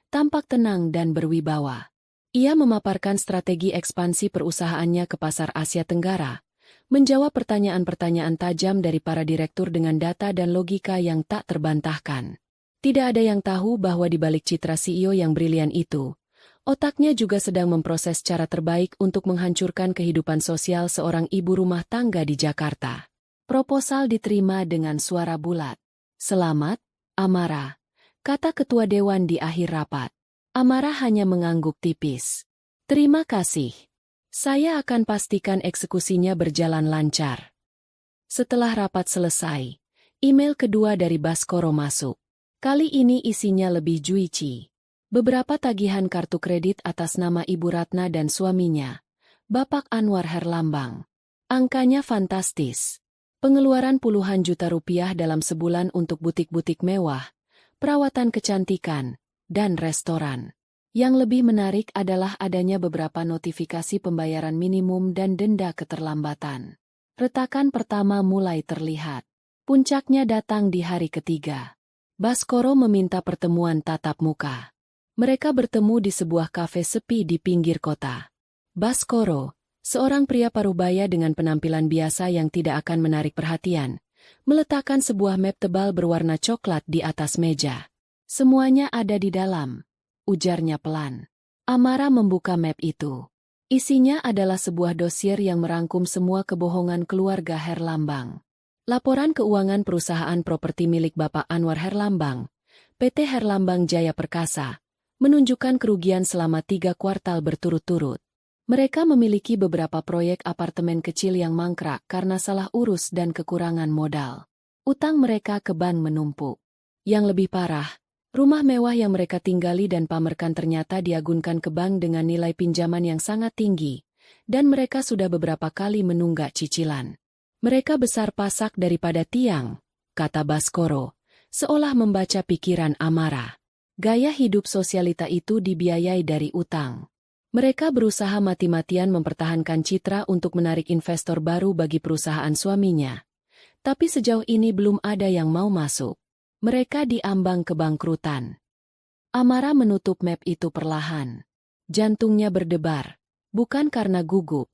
tampak tenang dan berwibawa. Ia memaparkan strategi ekspansi perusahaannya ke pasar Asia Tenggara, menjawab pertanyaan-pertanyaan tajam dari para direktur dengan data dan logika yang tak terbantahkan. Tidak ada yang tahu bahwa di balik citra CEO yang brilian itu, otaknya juga sedang memproses cara terbaik untuk menghancurkan kehidupan sosial seorang ibu rumah tangga di Jakarta. Proposal diterima dengan suara bulat. "Selamat, Amara," kata ketua dewan di akhir rapat. Amara hanya mengangguk tipis. "Terima kasih. Saya akan pastikan eksekusinya berjalan lancar." Setelah rapat selesai, email kedua dari Baskoro masuk. Kali ini isinya lebih juicy. Beberapa tagihan kartu kredit atas nama Ibu Ratna dan suaminya, Bapak Anwar Herlambang. Angkanya fantastis. Pengeluaran puluhan juta rupiah dalam sebulan untuk butik-butik mewah, perawatan kecantikan, dan restoran. Yang lebih menarik adalah adanya beberapa notifikasi pembayaran minimum dan denda keterlambatan. Retakan pertama mulai terlihat. Puncaknya datang di hari ketiga. Baskoro meminta pertemuan tatap muka. Mereka bertemu di sebuah kafe sepi di pinggir kota. Baskoro, seorang pria parubaya dengan penampilan biasa yang tidak akan menarik perhatian, meletakkan sebuah map tebal berwarna coklat di atas meja. "Semuanya ada di dalam," ujarnya pelan. Amara membuka map itu. Isinya adalah sebuah dosier yang merangkum semua kebohongan keluarga Herlambang. Laporan keuangan perusahaan properti milik Bapak Anwar Herlambang, PT Herlambang Jaya Perkasa, menunjukkan kerugian selama 3 kuartal berturut-turut. Mereka memiliki beberapa proyek apartemen kecil yang mangkrak karena salah urus dan kekurangan modal. Utang mereka ke bank menumpuk. Yang lebih parah, rumah mewah yang mereka tinggali dan pamerkan ternyata diagunkan ke bank dengan nilai pinjaman yang sangat tinggi, dan mereka sudah beberapa kali menunggak cicilan. "Mereka besar pasak daripada tiang," kata Baskoro, seolah membaca pikiran Amara. Gaya hidup sosialita itu dibiayai dari utang. Mereka berusaha mati-matian mempertahankan citra untuk menarik investor baru bagi perusahaan suaminya. Tapi sejauh ini belum ada yang mau masuk. Mereka diambang kebangkrutan. Amara menutup map itu perlahan. Jantungnya berdebar, bukan karena gugup,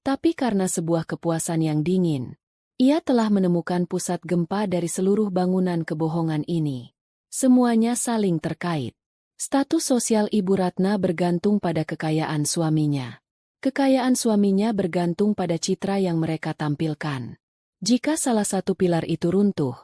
tapi karena sebuah kepuasan yang dingin. Ia telah menemukan pusat gempa dari seluruh bangunan kebohongan ini. Semuanya saling terkait. Status sosial Ibu Ratna bergantung pada kekayaan suaminya. Kekayaan suaminya bergantung pada citra yang mereka tampilkan. Jika salah satu pilar itu runtuh,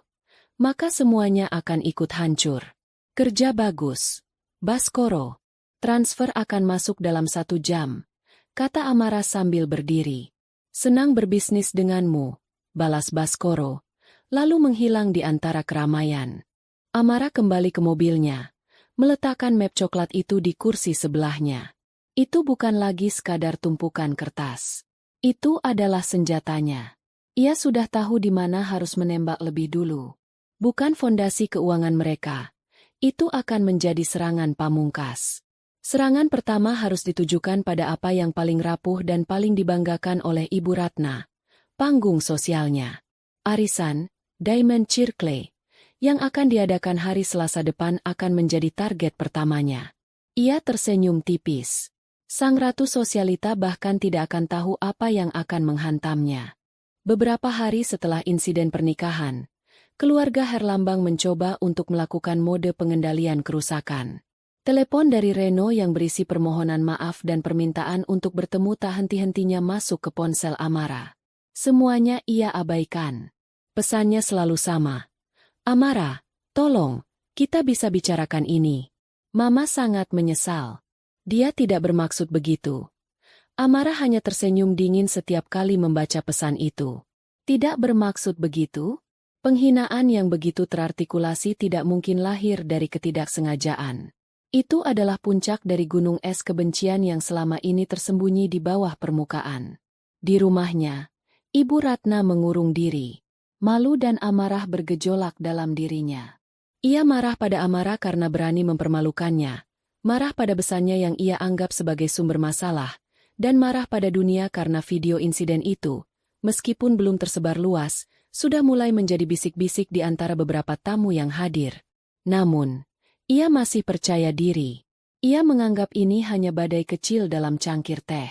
maka semuanya akan ikut hancur. Kerja bagus, Baskoro. Transfer akan masuk dalam 1 jam, kata Amara sambil berdiri. Senang berbisnis denganmu, balas Baskoro, lalu menghilang di antara keramaian. Amara kembali ke mobilnya, meletakkan map coklat itu di kursi sebelahnya. Itu bukan lagi sekadar tumpukan kertas. Itu adalah senjatanya. Ia sudah tahu di mana harus menembak lebih dulu. Bukan fondasi keuangan mereka. Itu akan menjadi serangan pamungkas. Serangan pertama harus ditujukan pada apa yang paling rapuh dan paling dibanggakan oleh Ibu Ratna. Panggung sosialnya. Arisan, Diamond Circle, yang akan diadakan hari Selasa depan akan menjadi target pertamanya. Ia tersenyum tipis. Sang Ratu Sosialita bahkan tidak akan tahu apa yang akan menghantamnya. Beberapa hari setelah insiden pernikahan, keluarga Herlambang mencoba untuk melakukan mode pengendalian kerusakan. Telepon dari Reno yang berisi permohonan maaf dan permintaan untuk bertemu tak henti-hentinya masuk ke ponsel Amara. Semuanya ia abaikan. Pesannya selalu sama. Amara, tolong, kita bisa bicarakan ini. Mama sangat menyesal. Dia tidak bermaksud begitu. Amara hanya tersenyum dingin setiap kali membaca pesan itu. Tidak bermaksud begitu? Penghinaan yang begitu terartikulasi tidak mungkin lahir dari ketidaksengajaan. Itu adalah puncak dari gunung es kebencian yang selama ini tersembunyi di bawah permukaan. Di rumahnya, Ibu Ratna mengurung diri. Malu dan amarah bergejolak dalam dirinya. Ia marah pada Amara karena berani mempermalukannya, marah pada besannya yang ia anggap sebagai sumber masalah, dan marah pada dunia karena video insiden itu, meskipun belum tersebar luas, sudah mulai menjadi bisik-bisik di antara beberapa tamu yang hadir. Namun, ia masih percaya diri. Ia menganggap ini hanya badai kecil dalam cangkir teh.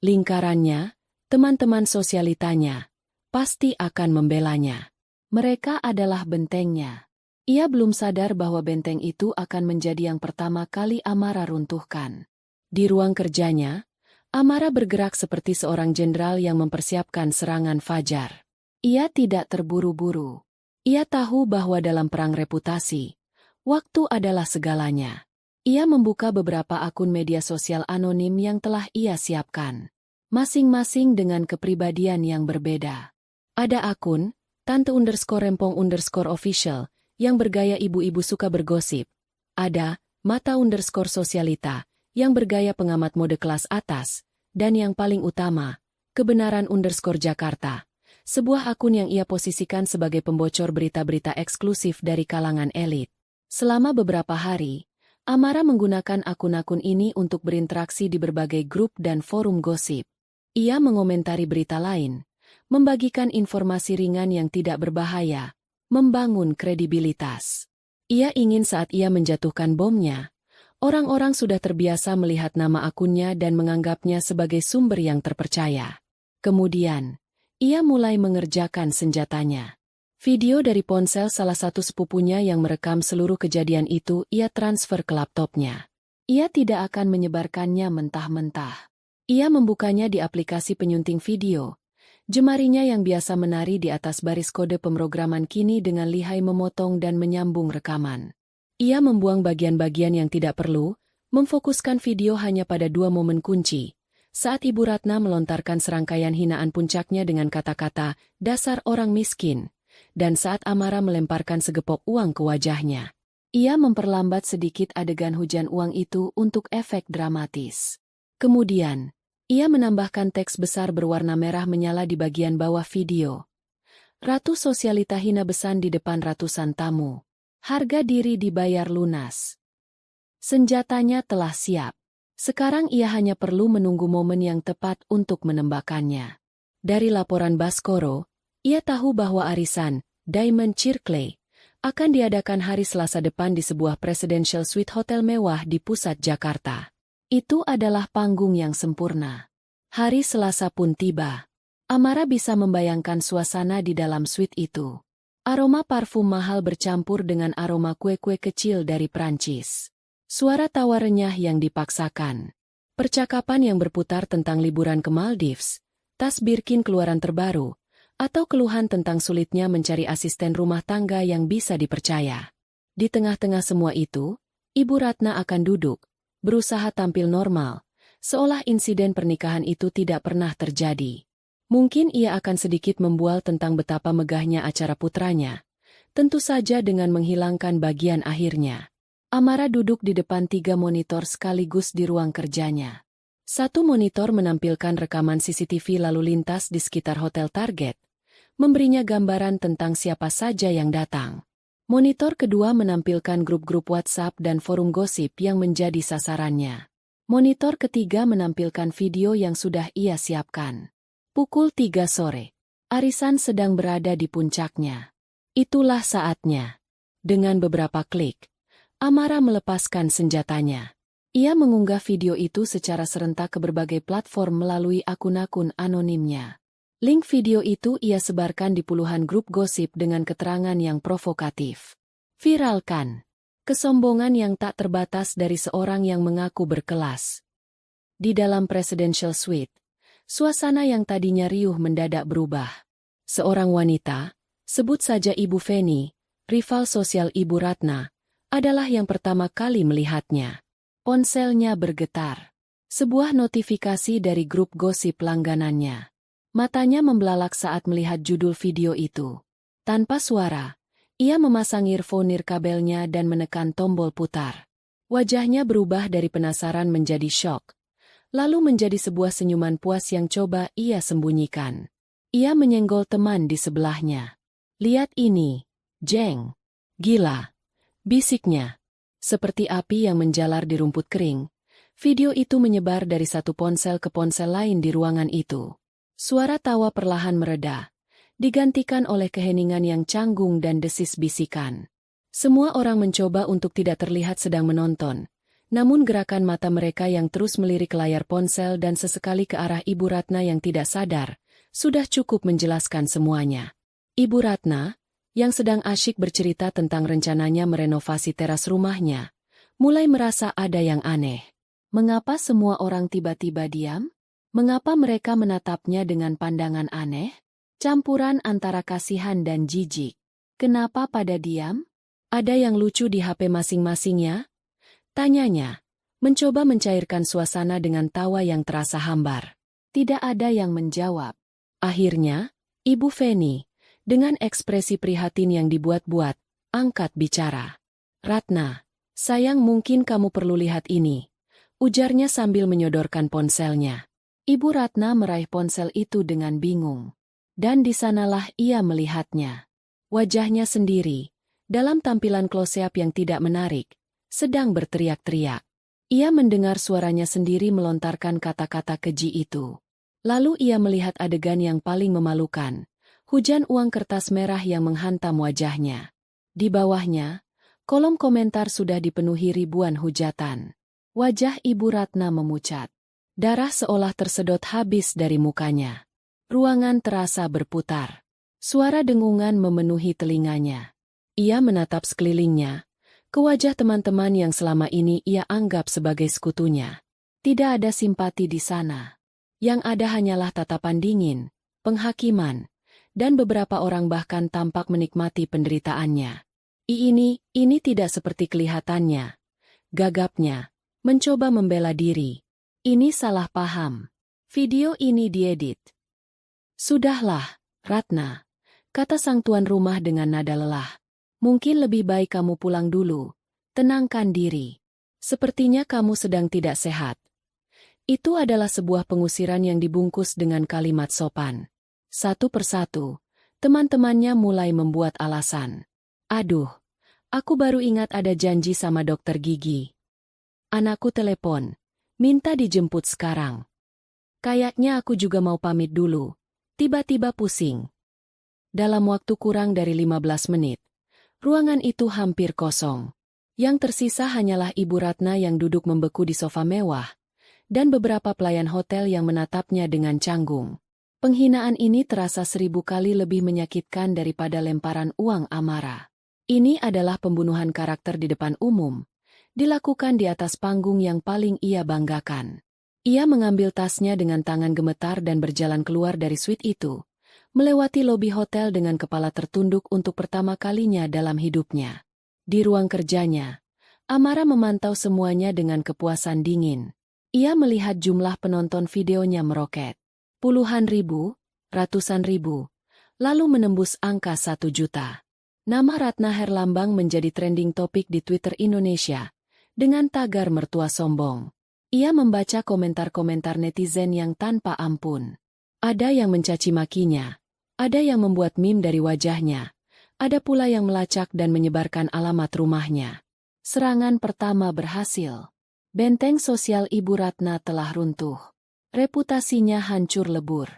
Lingkarannya, teman-teman sosialitanya, pasti akan membelanya. Mereka adalah bentengnya. Ia belum sadar bahwa benteng itu akan menjadi yang pertama kali Amara runtuhkan. Di ruang kerjanya, Amara bergerak seperti seorang jenderal yang mempersiapkan serangan fajar. Ia tidak terburu-buru. Ia tahu bahwa dalam perang reputasi, waktu adalah segalanya. Ia membuka beberapa akun media sosial anonim yang telah ia siapkan. Masing-masing dengan kepribadian yang berbeda. Ada akun, Tante_Rempong_official, yang bergaya ibu-ibu suka bergosip. Ada, Mata_Sosialita, yang bergaya pengamat mode kelas atas. Dan yang paling utama, Kebenaran_Jakarta. Sebuah akun yang ia posisikan sebagai pembocor berita-berita eksklusif dari kalangan elit. Selama beberapa hari, Amara menggunakan akun-akun ini untuk berinteraksi di berbagai grup dan forum gosip. Ia mengomentari berita lain, membagikan informasi ringan yang tidak berbahaya, membangun kredibilitas. Ia ingin saat ia menjatuhkan bomnya, orang-orang sudah terbiasa melihat nama akunnya dan menganggapnya sebagai sumber yang terpercaya. Kemudian, ia mulai mengerjakan senjatanya. Video dari ponsel salah satu sepupunya yang merekam seluruh kejadian itu ia transfer ke laptopnya. Ia tidak akan menyebarkannya mentah-mentah. Ia membukanya di aplikasi penyunting video. Jemarinya yang biasa menari di atas baris kode pemrograman kini dengan lihai memotong dan menyambung rekaman. Ia membuang bagian-bagian yang tidak perlu, memfokuskan video hanya pada 2 momen kunci. Saat Ibu Ratna melontarkan serangkaian hinaan puncaknya dengan kata-kata, "Dasar orang miskin." Dan saat Amara melemparkan segepok uang ke wajahnya. Ia memperlambat sedikit adegan hujan uang itu untuk efek dramatis. Kemudian, ia menambahkan teks besar berwarna merah menyala di bagian bawah video. Ratu Sosialita hina besan di depan ratusan tamu. Harga diri dibayar lunas. Senjatanya telah siap. Sekarang ia hanya perlu menunggu momen yang tepat untuk menembakkannya. Dari laporan Baskoro, ia tahu bahwa arisan Diamond Circle akan diadakan hari Selasa depan di sebuah Presidential Suite hotel mewah di pusat Jakarta. Itu adalah panggung yang sempurna. Hari Selasa pun tiba. Amara bisa membayangkan suasana di dalam suite itu. Aroma parfum mahal bercampur dengan aroma kue-kue kecil dari Prancis. Suara tawa renyah yang dipaksakan. Percakapan yang berputar tentang liburan ke Maldives, tas Birkin keluaran terbaru, atau keluhan tentang sulitnya mencari asisten rumah tangga yang bisa dipercaya. Di tengah-tengah semua itu, Ibu Ratna akan duduk, berusaha tampil normal, seolah insiden pernikahan itu tidak pernah terjadi. Mungkin ia akan sedikit membual tentang betapa megahnya acara putranya, tentu saja dengan menghilangkan bagian akhirnya. Amara duduk di depan 3 monitor sekaligus di ruang kerjanya. Satu monitor menampilkan rekaman CCTV lalu lintas di sekitar Hotel Target, memberinya gambaran tentang siapa saja yang datang. Monitor kedua menampilkan grup-grup WhatsApp dan forum gosip yang menjadi sasarannya. Monitor ketiga menampilkan video yang sudah ia siapkan. Pukul 3 sore. Arisan sedang berada di puncaknya. Itulah saatnya. Dengan beberapa klik, Amara melepaskan senjatanya. Ia mengunggah video itu secara serentak ke berbagai platform melalui akun-akun anonimnya. Link video itu ia sebarkan di puluhan grup gosip dengan keterangan yang provokatif. Viralkan. Kesombongan yang tak terbatas dari seorang yang mengaku berkelas. Di dalam Presidential Suite, suasana yang tadinya riuh mendadak berubah. Seorang wanita, sebut saja Ibu Feni, rival sosial Ibu Ratna, adalah yang pertama kali melihatnya. Ponselnya bergetar. Sebuah notifikasi dari grup gosip langganannya. Matanya membelalak saat melihat judul video itu. Tanpa suara, ia memasang earphone nirkabelnya dan menekan tombol putar. Wajahnya berubah dari penasaran menjadi syok, lalu menjadi sebuah senyuman puas yang coba ia sembunyikan. Ia menyenggol teman di sebelahnya. "Lihat ini, Jeng. Gila," bisiknya. Seperti api yang menjalar di rumput kering, video itu menyebar dari satu ponsel ke ponsel lain di ruangan itu. Suara tawa perlahan mereda, digantikan oleh keheningan yang canggung dan desis bisikan. Semua orang mencoba untuk tidak terlihat sedang menonton, namun gerakan mata mereka yang terus melirik layar ponsel dan sesekali ke arah Ibu Ratna yang tidak sadar, sudah cukup menjelaskan semuanya. Ibu Ratna, yang sedang asyik bercerita tentang rencananya merenovasi teras rumahnya, mulai merasa ada yang aneh. Mengapa semua orang tiba-tiba diam? Mengapa mereka menatapnya dengan pandangan aneh? Campuran antara kasihan dan jijik. Kenapa pada diam? Ada yang lucu di HP masing-masingnya? Tanyanya, mencoba mencairkan suasana dengan tawa yang terasa hambar. Tidak ada yang menjawab. Akhirnya, Ibu Feni, dengan ekspresi prihatin yang dibuat-buat, angkat bicara. "Ratna, sayang mungkin kamu perlu lihat ini," ujarnya sambil menyodorkan ponselnya. Ibu Ratna meraih ponsel itu dengan bingung. Dan di sanalah ia melihatnya. Wajahnya sendiri, dalam tampilan close-up yang tidak menarik, sedang berteriak-teriak. Ia mendengar suaranya sendiri melontarkan kata-kata keji itu. Lalu ia melihat adegan yang paling memalukan, hujan uang kertas merah yang menghantam wajahnya. Di bawahnya, kolom komentar sudah dipenuhi ribuan hujatan. Wajah Ibu Ratna memucat. Darah seolah tersedot habis dari mukanya. Ruangan terasa berputar. Suara dengungan memenuhi telinganya. Ia menatap sekelilingnya, ke wajah teman-teman yang selama ini ia anggap sebagai sekutunya. Tidak ada simpati di sana. Yang ada hanyalah tatapan dingin, penghakiman, dan beberapa orang bahkan tampak menikmati penderitaannya. Ini tidak seperti kelihatannya. Gagapnya, mencoba membela diri. Ini salah paham. Video ini diedit. "Sudahlah, Ratna," kata sang tuan rumah dengan nada lelah. "Mungkin lebih baik kamu pulang dulu. Tenangkan diri. Sepertinya kamu sedang tidak sehat." Itu adalah sebuah pengusiran yang dibungkus dengan kalimat sopan. Satu persatu, teman-temannya mulai membuat alasan. "Aduh, aku baru ingat ada janji sama dokter gigi. Anakku telepon. Minta dijemput sekarang. Kayaknya aku juga mau pamit dulu. Tiba-tiba pusing. Dalam waktu kurang dari 15 menit, ruangan itu hampir kosong. Yang tersisa hanyalah Ibu Ratna yang duduk membeku di sofa mewah, dan beberapa pelayan hotel yang menatapnya dengan canggung. Penghinaan ini terasa 1000 kali lebih menyakitkan daripada lemparan uang Amara. Ini adalah pembunuhan karakter di depan umum, dilakukan di atas panggung yang paling ia banggakan. Ia mengambil tasnya dengan tangan gemetar dan berjalan keluar dari suite itu, melewati lobi hotel dengan kepala tertunduk untuk pertama kalinya dalam hidupnya. Di ruang kerjanya, Amara memantau semuanya dengan kepuasan dingin. Ia melihat jumlah penonton videonya meroket. Puluhan ribu, ratusan ribu, lalu menembus angka 1 juta. Nama Ratna Herlambang menjadi trending topik di Twitter Indonesia, dengan tagar mertua sombong. Ia membaca komentar-komentar netizen yang tanpa ampun. Ada yang mencaci makinya, ada yang membuat meme dari wajahnya, ada pula yang melacak dan menyebarkan alamat rumahnya. Serangan pertama berhasil. Benteng sosial Ibu Ratna telah runtuh. Reputasinya hancur lebur.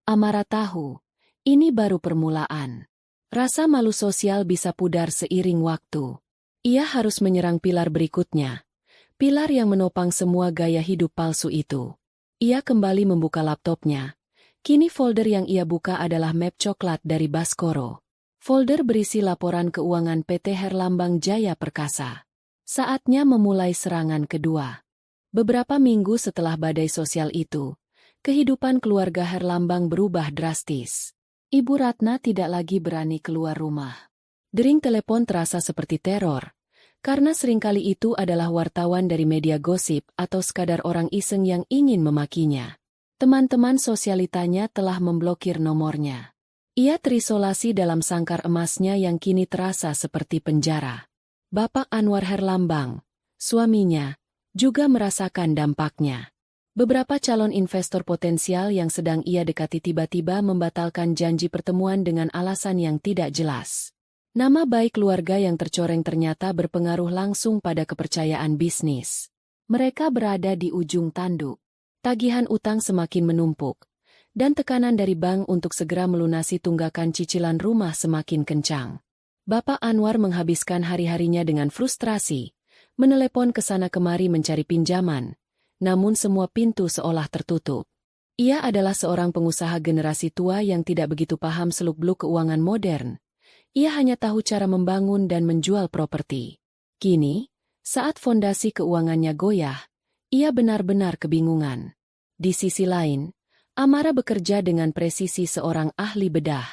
Amara tahu, ini baru permulaan. Rasa malu sosial bisa pudar seiring waktu. Ia harus menyerang pilar berikutnya. Pilar yang menopang semua gaya hidup palsu itu. Ia kembali membuka laptopnya. Kini folder yang ia buka adalah map coklat dari Baskoro. Folder berisi laporan keuangan PT Herlambang Jaya Perkasa. Saatnya memulai serangan kedua. Beberapa minggu setelah badai sosial itu, kehidupan keluarga Herlambang berubah drastis. Ibu Ratna tidak lagi berani keluar rumah. Dering telepon terasa seperti teror, karena seringkali itu adalah wartawan dari media gosip atau sekadar orang iseng yang ingin memakinya. Teman-teman sosialitanya telah memblokir nomornya. Ia terisolasi dalam sangkar emasnya yang kini terasa seperti penjara. Bapak Anwar Herlambang, suaminya, juga merasakan dampaknya. Beberapa calon investor potensial yang sedang ia dekati tiba-tiba membatalkan janji pertemuan dengan alasan yang tidak jelas. Nama baik keluarga yang tercoreng ternyata berpengaruh langsung pada kepercayaan bisnis. Mereka berada di ujung tanduk. Tagihan utang semakin menumpuk, dan tekanan dari bank untuk segera melunasi tunggakan cicilan rumah semakin kencang. Bapak Anwar menghabiskan hari-harinya dengan frustrasi, menelepon ke sana kemari mencari pinjaman, namun semua pintu seolah tertutup. Ia adalah seorang pengusaha generasi tua yang tidak begitu paham seluk-beluk keuangan modern. Ia hanya tahu cara membangun dan menjual properti. Kini, saat fondasi keuangannya goyah, ia benar-benar kebingungan. Di sisi lain, Amara bekerja dengan presisi seorang ahli bedah.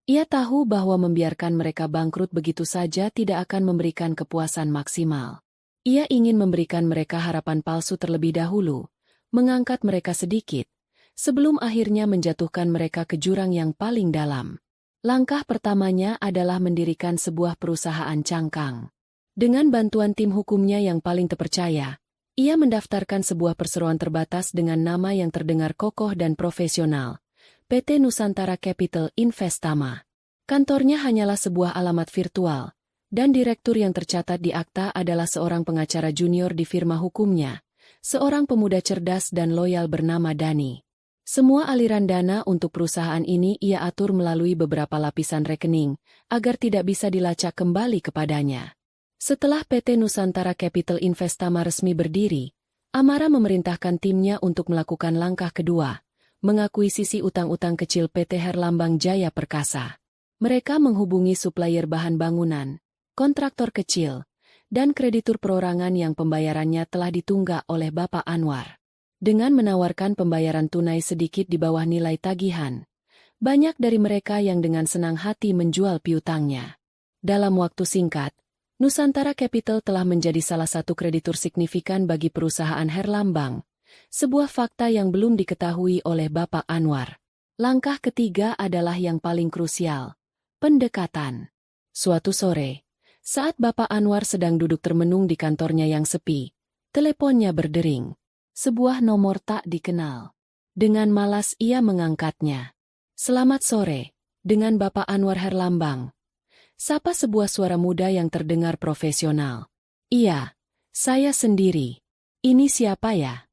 Ia tahu bahwa membiarkan mereka bangkrut begitu saja tidak akan memberikan kepuasan maksimal. Ia ingin memberikan mereka harapan palsu terlebih dahulu, mengangkat mereka sedikit, sebelum akhirnya menjatuhkan mereka ke jurang yang paling dalam. Langkah pertamanya adalah mendirikan sebuah perusahaan cangkang. Dengan bantuan tim hukumnya yang paling terpercaya, ia mendaftarkan sebuah perseroan terbatas dengan nama yang terdengar kokoh dan profesional, PT Nusantara Capital Investama. Kantornya hanyalah sebuah alamat virtual, dan direktur yang tercatat di akta adalah seorang pengacara junior di firma hukumnya, seorang pemuda cerdas dan loyal bernama Dani. Semua aliran dana untuk perusahaan ini ia atur melalui beberapa lapisan rekening, agar tidak bisa dilacak kembali kepadanya. Setelah PT Nusantara Capital Investama resmi berdiri, Amara memerintahkan timnya untuk melakukan langkah kedua, mengakuisisi utang-utang kecil PT Herlambang Jaya Perkasa. Mereka menghubungi supplier bahan bangunan, kontraktor kecil, dan kreditur perorangan yang pembayarannya telah ditunggak oleh Bapak Anwar. Dengan menawarkan pembayaran tunai sedikit di bawah nilai tagihan, banyak dari mereka yang dengan senang hati menjual piutangnya. Dalam waktu singkat, Nusantara Capital telah menjadi salah satu kreditur signifikan bagi perusahaan Herlambang, sebuah fakta yang belum diketahui oleh Bapak Anwar. Langkah ketiga adalah yang paling krusial, pendekatan. Suatu sore, saat Bapak Anwar sedang duduk termenung di kantornya yang sepi, teleponnya berdering. Sebuah nomor tak dikenal. Dengan malas ia mengangkatnya. "Selamat sore, dengan Bapak Anwar Herlambang." Sapa sebuah suara muda yang terdengar profesional. "Iya, saya sendiri. Ini siapa ya?"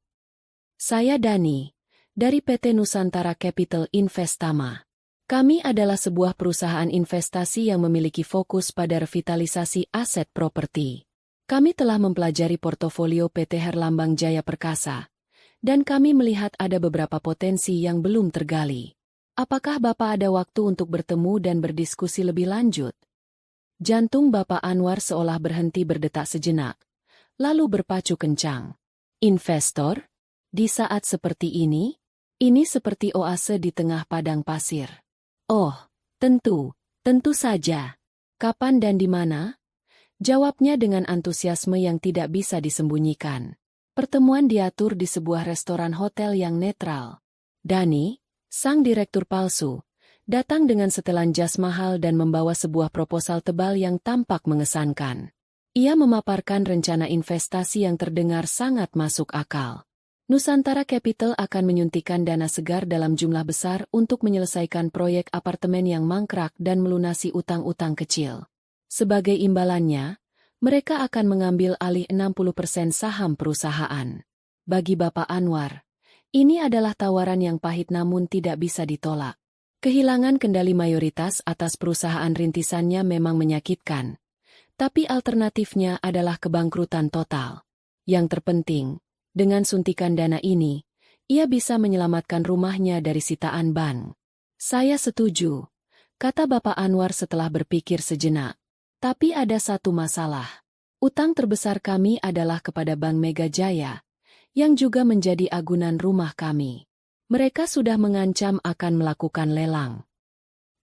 Saya Dani, dari PT Nusantara Capital Investama. Kami adalah sebuah perusahaan investasi yang memiliki fokus pada revitalisasi aset properti. Kami telah mempelajari portofolio PT Herlambang Jaya Perkasa, dan kami melihat ada beberapa potensi yang belum tergali. Apakah Bapak ada waktu untuk bertemu dan berdiskusi lebih lanjut? Jantung Bapak Anwar seolah berhenti berdetak sejenak, lalu berpacu kencang. Investor? Di saat seperti ini? Ini seperti oase di tengah padang pasir. Oh, tentu saja. Kapan dan di mana? Jawabnya dengan antusiasme yang tidak bisa disembunyikan. Pertemuan diatur di sebuah restoran hotel yang netral. Dani, sang direktur palsu, datang dengan setelan jas mahal dan membawa sebuah proposal tebal yang tampak mengesankan. Ia memaparkan rencana investasi yang terdengar sangat masuk akal. Nusantara Capital akan menyuntikkan dana segar dalam jumlah besar untuk menyelesaikan proyek apartemen yang mangkrak dan melunasi utang-utang kecil. Sebagai imbalannya, mereka akan mengambil alih 60% saham perusahaan. Bagi Bapak Anwar, ini adalah tawaran yang pahit namun tidak bisa ditolak. Kehilangan kendali mayoritas atas perusahaan rintisannya memang menyakitkan, tapi alternatifnya adalah kebangkrutan total. Yang terpenting, dengan suntikan dana ini, ia bisa menyelamatkan rumahnya dari sitaan bank. Saya setuju, kata Bapak Anwar setelah berpikir sejenak. Tapi ada satu masalah. Utang terbesar kami adalah kepada Bank Mega Jaya, yang juga menjadi agunan rumah kami. Mereka sudah mengancam akan melakukan lelang.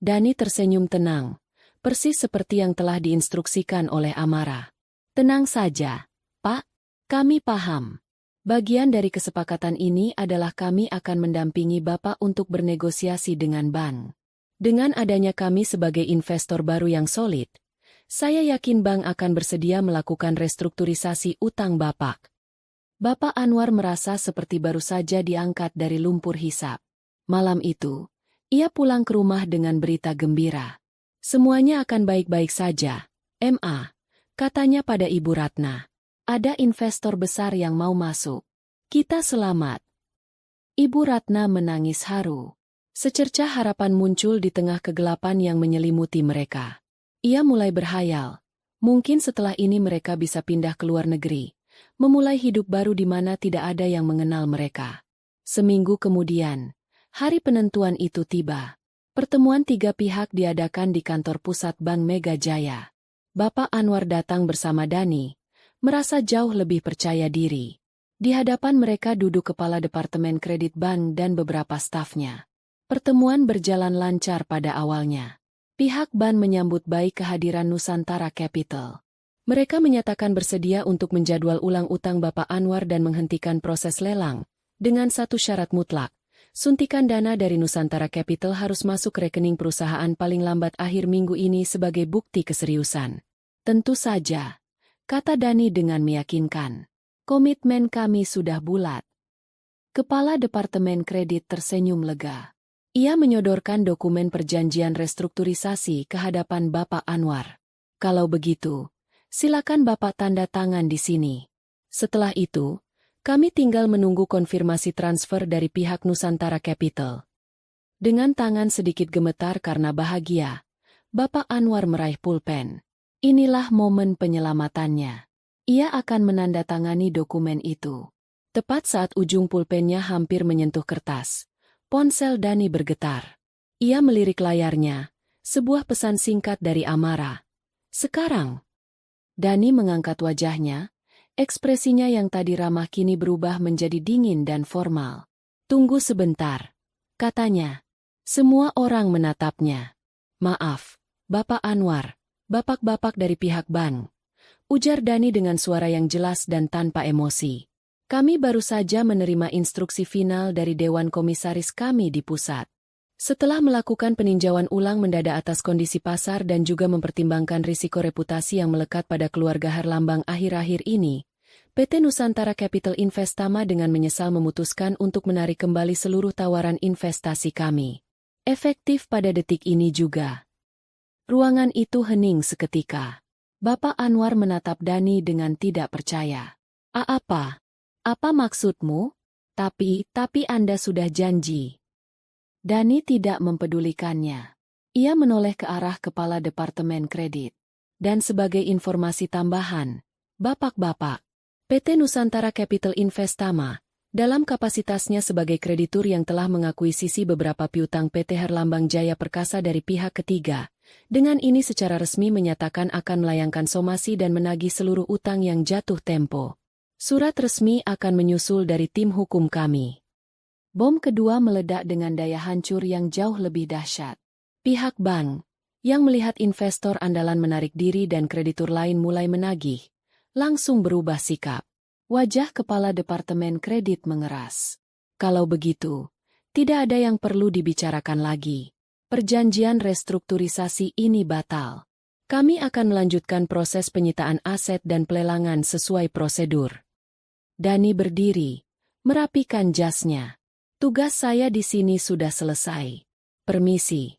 Dani tersenyum tenang, persis seperti yang telah diinstruksikan oleh Amara. Tenang saja, Pak, kami paham. Bagian dari kesepakatan ini adalah kami akan mendampingi Bapak untuk bernegosiasi dengan bank. Dengan adanya kami sebagai investor baru yang solid, saya yakin bank akan bersedia melakukan restrukturisasi utang Bapak. Bapak Anwar merasa seperti baru saja diangkat dari lumpur hisap. Malam itu, ia pulang ke rumah dengan berita gembira. Semuanya akan baik-baik saja, Ma, katanya pada Ibu Ratna. Ada investor besar yang mau masuk. Kita selamat. Ibu Ratna menangis haru. Secercah harapan muncul di tengah kegelapan yang menyelimuti mereka. Ia mulai berhayal. Mungkin setelah ini mereka bisa pindah ke luar negeri, memulai hidup baru di mana tidak ada yang mengenal mereka. Seminggu kemudian, hari penentuan itu tiba. Pertemuan tiga pihak diadakan di kantor pusat Bank Mega Jaya. Bapak Anwar datang bersama Dani, merasa jauh lebih percaya diri. Di hadapan mereka duduk kepala departemen kredit bank dan beberapa stafnya. Pertemuan berjalan lancar pada awalnya. Pihak bank menyambut baik kehadiran Nusantara Capital. Mereka menyatakan bersedia untuk menjadwal ulang utang Bapak Anwar dan menghentikan proses lelang, dengan satu syarat mutlak. Suntikan dana dari Nusantara Capital harus masuk rekening perusahaan paling lambat akhir minggu ini sebagai bukti keseriusan. Tentu saja, kata Dani dengan meyakinkan. Komitmen kami sudah bulat. Kepala Departemen Kredit tersenyum lega. Ia menyodorkan dokumen perjanjian restrukturisasi ke hadapan Bapak Anwar. Kalau begitu, silakan Bapak tanda tangan di sini. Setelah itu, kami tinggal menunggu konfirmasi transfer dari pihak Nusantara Capital. Dengan tangan sedikit gemetar karena bahagia, Bapak Anwar meraih pulpen. Inilah momen penyelamatannya. Ia akan menandatangani dokumen itu. Tepat saat ujung pulpennya hampir menyentuh kertas, ponsel Dani bergetar. Ia melirik layarnya, sebuah pesan singkat dari Amara. Sekarang. Dani mengangkat wajahnya, ekspresinya yang tadi ramah kini berubah menjadi dingin dan formal. Tunggu sebentar, katanya. Semua orang menatapnya. Maaf, Bapak Anwar, bapak-bapak dari pihak bank. Ujar Dani dengan suara yang jelas dan tanpa emosi. Kami baru saja menerima instruksi final dari Dewan Komisaris kami di pusat. Setelah melakukan peninjauan ulang mendadak atas kondisi pasar dan juga mempertimbangkan risiko reputasi yang melekat pada keluarga Herlambang akhir-akhir ini, PT Nusantara Capital Investama dengan menyesal memutuskan untuk menarik kembali seluruh tawaran investasi kami. Efektif pada detik ini juga. Ruangan itu hening seketika. Bapak Anwar menatap Dani dengan tidak percaya. Apa? Apa maksudmu? Tapi Anda sudah janji. Dani tidak mempedulikannya. Ia menoleh ke arah kepala Departemen Kredit. Dan sebagai informasi tambahan, Bapak-bapak, PT Nusantara Capital Investama, dalam kapasitasnya sebagai kreditur yang telah mengakuisisi beberapa piutang PT Herlambang Jaya Perkasa dari pihak ketiga, dengan ini secara resmi menyatakan akan melayangkan somasi dan menagih seluruh utang yang jatuh tempo. Surat resmi akan menyusul dari tim hukum kami. Bom kedua meledak dengan daya hancur yang jauh lebih dahsyat. Pihak bank, yang melihat investor andalan menarik diri dan kreditur lain mulai menagih, langsung berubah sikap. Wajah kepala Departemen Kredit mengeras. Kalau begitu, tidak ada yang perlu dibicarakan lagi. Perjanjian restrukturisasi ini batal. Kami akan melanjutkan proses penyitaan aset dan pelelangan sesuai prosedur. Dani berdiri, merapikan jasnya. Tugas saya di sini sudah selesai. Permisi.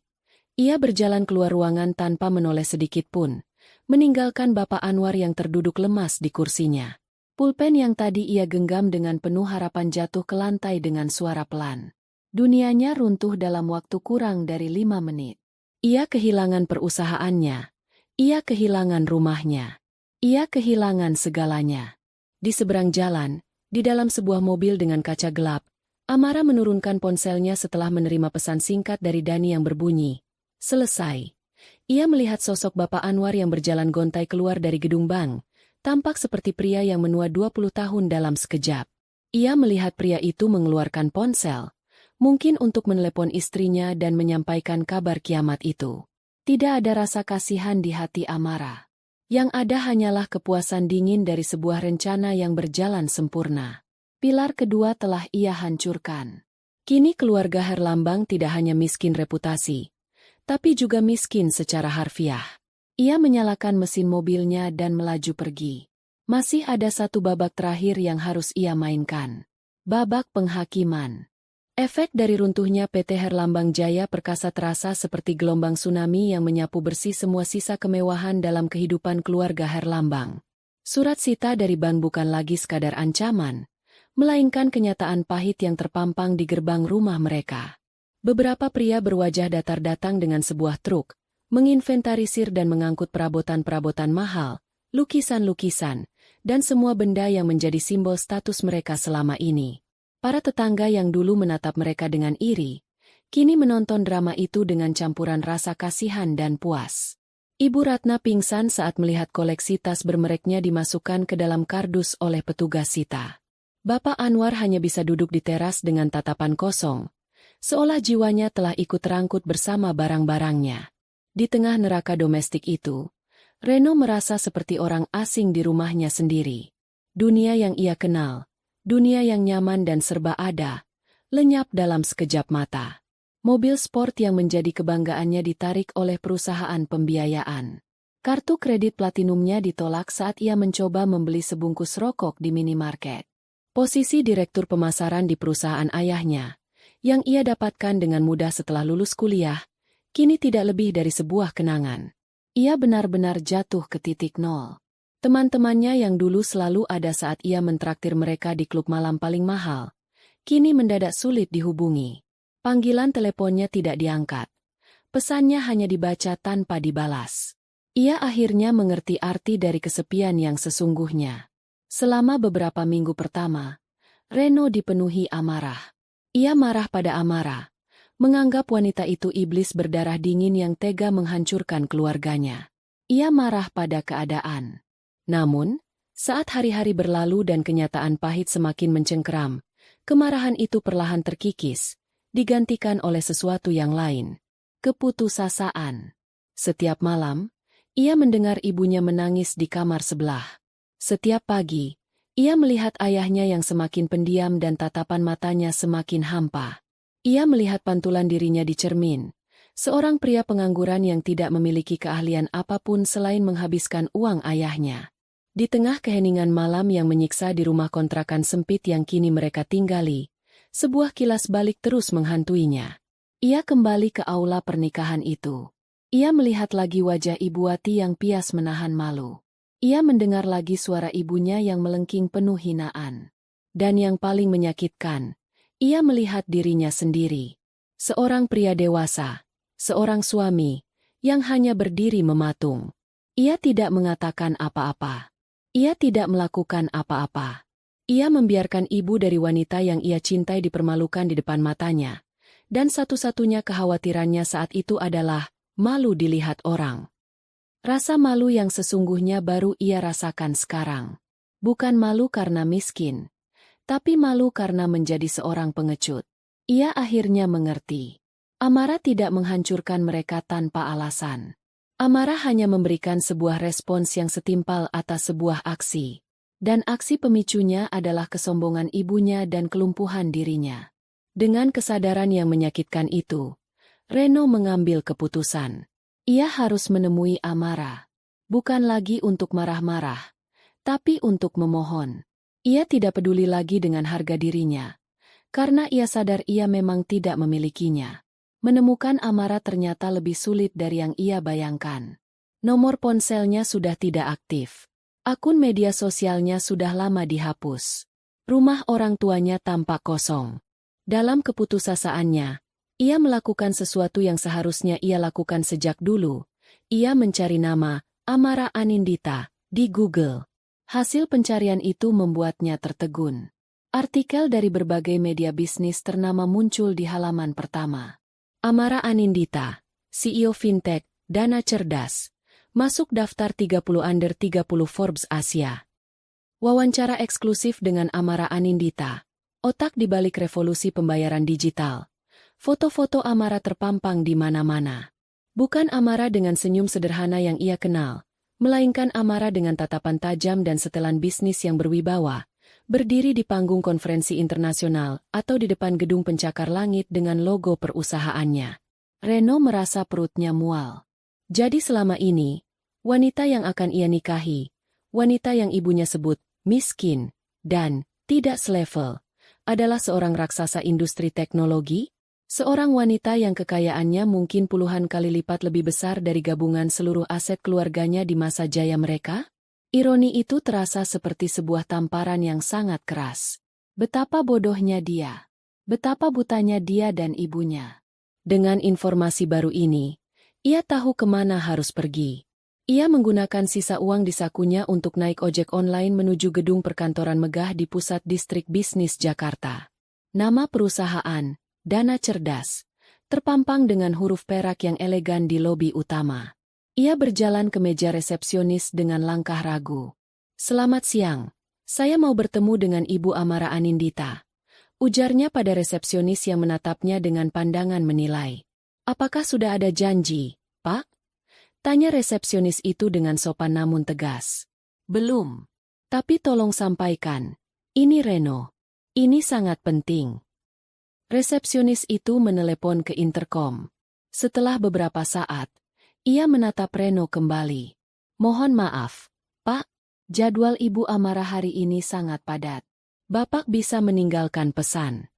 Ia berjalan keluar ruangan tanpa menoleh sedikit pun, meninggalkan Bapak Anwar yang terduduk lemas di kursinya. Pulpen yang tadi ia genggam dengan penuh harapan jatuh ke lantai dengan suara pelan. Dunianya runtuh dalam waktu kurang dari 5 menit. Ia kehilangan perusahaannya. Ia kehilangan rumahnya. Ia kehilangan segalanya. Di seberang jalan, di dalam sebuah mobil dengan kaca gelap, Amara menurunkan ponselnya setelah menerima pesan singkat dari Dani yang berbunyi, "Selesai." Ia melihat sosok Bapak Anwar yang berjalan gontai keluar dari gedung bank, tampak seperti pria yang menua 20 tahun dalam sekejap. Ia melihat pria itu mengeluarkan ponsel, mungkin untuk menelepon istrinya dan menyampaikan kabar kiamat itu. Tidak ada rasa kasihan di hati Amara. Yang ada hanyalah kepuasan dingin dari sebuah rencana yang berjalan sempurna. Pilar kedua telah ia hancurkan. Kini keluarga Herlambang tidak hanya miskin reputasi, tapi juga miskin secara harfiah. Ia menyalakan mesin mobilnya dan melaju pergi. Masih ada satu babak terakhir yang harus ia mainkan. Babak penghakiman. Efek dari runtuhnya PT Herlambang Jaya Perkasa terasa seperti gelombang tsunami yang menyapu bersih semua sisa kemewahan dalam kehidupan keluarga Herlambang. Surat sita dari bank bukan lagi sekadar ancaman, melainkan kenyataan pahit yang terpampang di gerbang rumah mereka. Beberapa pria berwajah datar datang dengan sebuah truk, menginventarisir dan mengangkut perabotan-perabotan mahal, lukisan-lukisan, dan semua benda yang menjadi simbol status mereka selama ini. Para tetangga yang dulu menatap mereka dengan iri, kini menonton drama itu dengan campuran rasa kasihan dan puas. Ibu Ratna pingsan saat melihat koleksi tas bermereknya dimasukkan ke dalam kardus oleh petugas sita. Bapak Anwar hanya bisa duduk di teras dengan tatapan kosong, seolah jiwanya telah ikut terangkut bersama barang-barangnya. Di tengah neraka domestik itu, Reno merasa seperti orang asing di rumahnya sendiri. Dunia yang ia kenal, dunia yang nyaman dan serba ada, lenyap dalam sekejap mata. Mobil sport yang menjadi kebanggaannya ditarik oleh perusahaan pembiayaan. Kartu kredit platinumnya ditolak saat ia mencoba membeli sebungkus rokok di minimarket. Posisi direktur pemasaran di perusahaan ayahnya, yang ia dapatkan dengan mudah setelah lulus kuliah, kini tidak lebih dari sebuah kenangan. Ia benar-benar jatuh ke titik nol. Teman-temannya yang dulu selalu ada saat ia mentraktir mereka di klub malam paling mahal, kini mendadak sulit dihubungi. Panggilan teleponnya tidak diangkat. Pesannya hanya dibaca tanpa dibalas. Ia akhirnya mengerti arti dari kesepian yang sesungguhnya. Selama beberapa minggu pertama, Reno dipenuhi amarah. Ia marah pada Amara, menganggap wanita itu iblis berdarah dingin yang tega menghancurkan keluarganya. Ia marah pada keadaan. Namun, saat hari-hari berlalu dan kenyataan pahit semakin mencengkeram, kemarahan itu perlahan terkikis, digantikan oleh sesuatu yang lain. Keputusasaan. Setiap malam, ia mendengar ibunya menangis di kamar sebelah. Setiap pagi, ia melihat ayahnya yang semakin pendiam dan tatapan matanya semakin hampa. Ia melihat pantulan dirinya di cermin, seorang pria pengangguran yang tidak memiliki keahlian apapun selain menghabiskan uang ayahnya. Di tengah keheningan malam yang menyiksa di rumah kontrakan sempit yang kini mereka tinggali, sebuah kilas balik terus menghantuinya. Ia kembali ke aula pernikahan itu. Ia melihat lagi wajah Ibu Wati yang pias menahan malu. Ia mendengar lagi suara ibunya yang melengking penuh hinaan. Dan yang paling menyakitkan, ia melihat dirinya sendiri. Seorang pria dewasa, seorang suami, yang hanya berdiri mematung. Ia tidak mengatakan apa-apa. Ia tidak melakukan apa-apa. Ia membiarkan ibu dari wanita yang ia cintai dipermalukan di depan matanya. Dan satu-satunya kekhawatirannya saat itu adalah malu dilihat orang. Rasa malu yang sesungguhnya baru ia rasakan sekarang. Bukan malu karena miskin, tapi malu karena menjadi seorang pengecut. Ia akhirnya mengerti. Amarah tidak menghancurkan mereka tanpa alasan. Amarah hanya memberikan sebuah respons yang setimpal atas sebuah aksi. Dan aksi pemicunya adalah kesombongan ibunya dan kelumpuhan dirinya. Dengan kesadaran yang menyakitkan itu, Reno mengambil keputusan. Ia harus menemui Amara. Bukan lagi untuk marah-marah, tapi untuk memohon. Ia tidak peduli lagi dengan harga dirinya, karena ia sadar ia memang tidak memilikinya. Menemukan Amara ternyata lebih sulit dari yang ia bayangkan. Nomor ponselnya sudah tidak aktif. Akun media sosialnya sudah lama dihapus. Rumah orang tuanya tampak kosong. Dalam keputusasaannya, ia melakukan sesuatu yang seharusnya ia lakukan sejak dulu. Ia mencari nama Amara Anindita di Google. Hasil pencarian itu membuatnya tertegun. Artikel dari berbagai media bisnis ternama muncul di halaman pertama. Amara Anindita, CEO Fintech, Dana Cerdas. Masuk daftar 30 under 30 Forbes Asia. Wawancara eksklusif dengan Amara Anindita. Otak di balik revolusi pembayaran digital. Foto-foto Amara terpampang di mana-mana. Bukan Amara dengan senyum sederhana yang ia kenal, melainkan Amara dengan tatapan tajam dan setelan bisnis yang berwibawa, berdiri di panggung konferensi internasional atau di depan gedung pencakar langit dengan logo perusahaannya. Reno merasa perutnya mual. Jadi selama ini, wanita yang akan ia nikahi, wanita yang ibunya sebut miskin dan tidak selevel, adalah seorang raksasa industri teknologi, seorang wanita yang kekayaannya mungkin puluhan kali lipat lebih besar dari gabungan seluruh aset keluarganya di masa jaya mereka? Ironi itu terasa seperti sebuah tamparan yang sangat keras. Betapa bodohnya dia. Betapa butanya dia dan ibunya. Dengan informasi baru ini, ia tahu kemana harus pergi. Ia menggunakan sisa uang di sakunya untuk naik ojek online menuju gedung perkantoran megah di pusat distrik bisnis Jakarta. Nama perusahaan, Dana Cerdas, terpampang dengan huruf perak yang elegan di lobi utama. Ia berjalan ke meja resepsionis dengan langkah ragu. "Selamat siang, saya mau bertemu dengan Ibu Amara Anindita," ujarnya pada resepsionis yang menatapnya dengan pandangan menilai. "Apakah sudah ada janji, Pak?" tanya resepsionis itu dengan sopan namun tegas. "Belum. Tapi tolong sampaikan, ini Reno. Ini sangat penting." Resepsionis itu menelepon ke interkom. Setelah beberapa saat, ia menatap Reno kembali. "Mohon maaf, Pak. Jadwal Ibu Amara hari ini sangat padat. Bapak bisa meninggalkan pesan."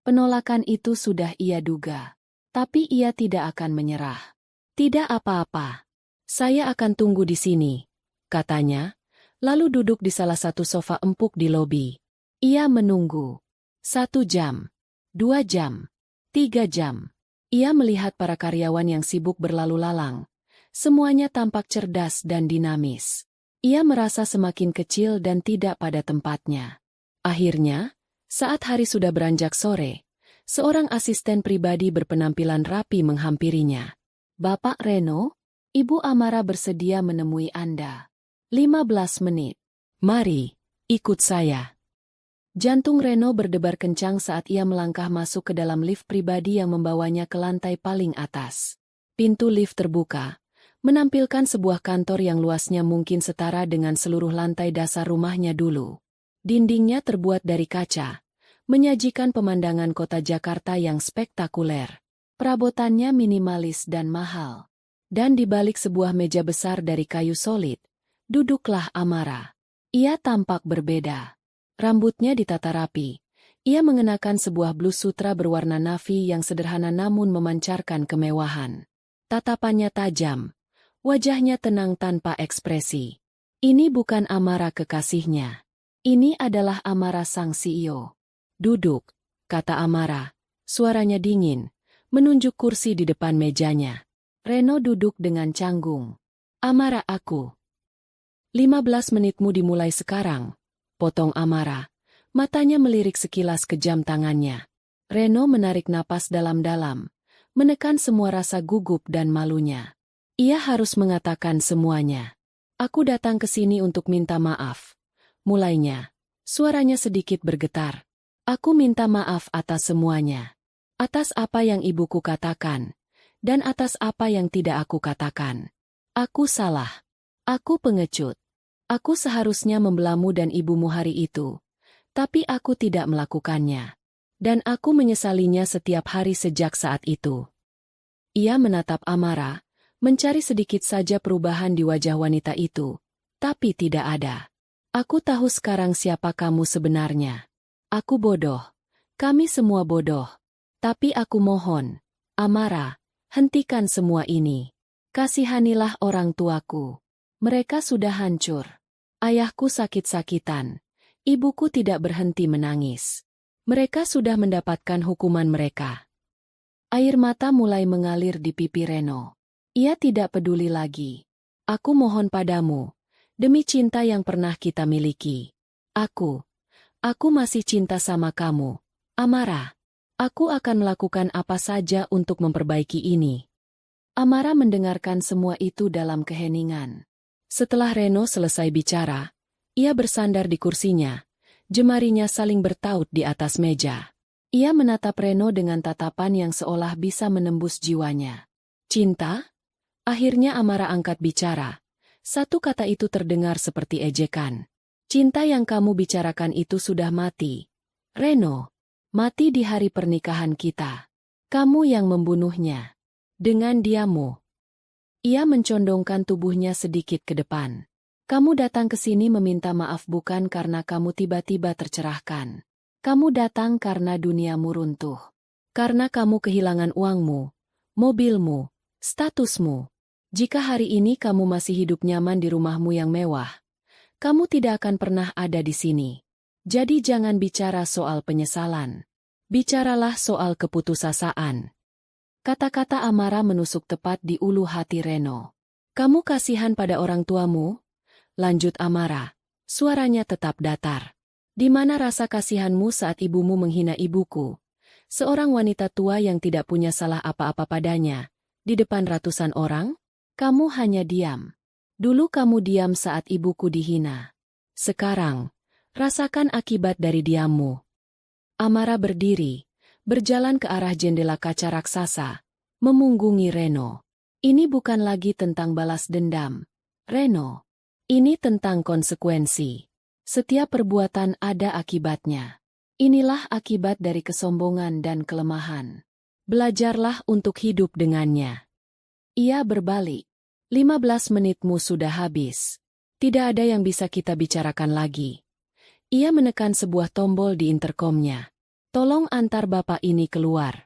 Penolakan itu sudah ia duga. Tapi ia tidak akan menyerah. "Tidak apa-apa. Saya akan tunggu di sini," katanya, lalu duduk di salah satu sofa empuk di lobi. Ia menunggu. 1 jam, 2 jam, 3 jam. Ia melihat para karyawan yang sibuk berlalu lalang. Semuanya tampak cerdas dan dinamis. Ia merasa semakin kecil dan tidak pada tempatnya. Akhirnya, saat hari sudah beranjak sore, seorang asisten pribadi berpenampilan rapi menghampirinya. "Bapak Reno, Ibu Amara bersedia menemui Anda. 15 menit. Mari, ikut saya." Jantung Reno berdebar kencang saat ia melangkah masuk ke dalam lift pribadi yang membawanya ke lantai paling atas. Pintu lift terbuka, menampilkan sebuah kantor yang luasnya mungkin setara dengan seluruh lantai dasar rumahnya dulu. Dindingnya terbuat dari kaca, menyajikan pemandangan kota Jakarta yang spektakuler. Perabotannya minimalis dan mahal. Dan di balik sebuah meja besar dari kayu solid, duduklah Amara. Ia tampak berbeda. Rambutnya ditata rapi. Ia mengenakan sebuah blus sutra berwarna navy yang sederhana namun memancarkan kemewahan. Tatapannya tajam. Wajahnya tenang tanpa ekspresi. Ini bukan Amara kekasihnya. Ini adalah Amara sang CEO. Duduk, kata Amara. Suaranya dingin, menunjuk kursi di depan mejanya. Reno duduk dengan canggung. Amara, aku. 15 menitmu dimulai sekarang, potong Amara. Matanya melirik sekilas ke jam tangannya. Reno menarik napas dalam-dalam, menekan semua rasa gugup dan malunya. Ia harus mengatakan semuanya. Aku datang ke sini untuk minta maaf. Mulainya, suaranya sedikit bergetar. Aku minta maaf atas semuanya. Atas apa yang ibuku katakan, dan atas apa yang tidak aku katakan. Aku salah. Aku pengecut. Aku seharusnya membelamu dan ibumu hari itu. Tapi aku tidak melakukannya. Dan aku menyesalinya setiap hari sejak saat itu. Ia menatap Amara, mencari sedikit saja perubahan di wajah wanita itu. Tapi tidak ada. Aku tahu sekarang siapa kamu sebenarnya. Aku bodoh. Kami semua bodoh. Tapi aku mohon, Amara, hentikan semua ini. Kasihanilah orang tuaku. Mereka sudah hancur. Ayahku sakit-sakitan. Ibuku tidak berhenti menangis. Mereka sudah mendapatkan hukuman mereka. Air mata mulai mengalir di pipi Reno. Ia tidak peduli lagi. Aku mohon padamu, demi cinta yang pernah kita miliki. Aku masih cinta sama kamu, Amara. Aku akan melakukan apa saja untuk memperbaiki ini. Amara mendengarkan semua itu dalam keheningan. Setelah Reno selesai bicara, ia bersandar di kursinya, jemarinya saling bertaut di atas meja. Ia menatap Reno dengan tatapan yang seolah bisa menembus jiwanya. Cinta? Akhirnya Amara angkat bicara. Satu kata itu terdengar seperti ejekan. Cinta yang kamu bicarakan itu sudah mati. Reno, mati di hari pernikahan kita. Kamu yang membunuhnya. Dengan diammu. Ia mencondongkan tubuhnya sedikit ke depan. Kamu datang ke sini meminta maaf bukan karena kamu tiba-tiba tercerahkan. Kamu datang karena duniamu runtuh. Karena kamu kehilangan uangmu, mobilmu, statusmu. Jika hari ini kamu masih hidup nyaman di rumahmu yang mewah, kamu tidak akan pernah ada di sini. Jadi jangan bicara soal penyesalan. Bicaralah soal keputusasaan. Kata-kata Amara menusuk tepat di ulu hati Reno. Kamu kasihan pada orang tuamu? Lanjut Amara. Suaranya tetap datar. Di mana rasa kasihanmu saat ibumu menghina ibuku? Seorang wanita tua yang tidak punya salah apa-apa padanya. Di depan ratusan orang? Kamu hanya diam. Dulu kamu diam saat ibuku dihina. Sekarang, rasakan akibat dari diammu. Amara berdiri, berjalan ke arah jendela kaca raksasa, memunggungi Reno. Ini bukan lagi tentang balas dendam, Reno. Ini tentang konsekuensi. Setiap perbuatan ada akibatnya. Inilah akibat dari kesombongan dan kelemahan. Belajarlah untuk hidup dengannya. Ia berbalik. 15 menitmu sudah habis. Tidak ada yang bisa kita bicarakan lagi. Ia menekan sebuah tombol di interkomnya. Tolong antar bapak ini keluar.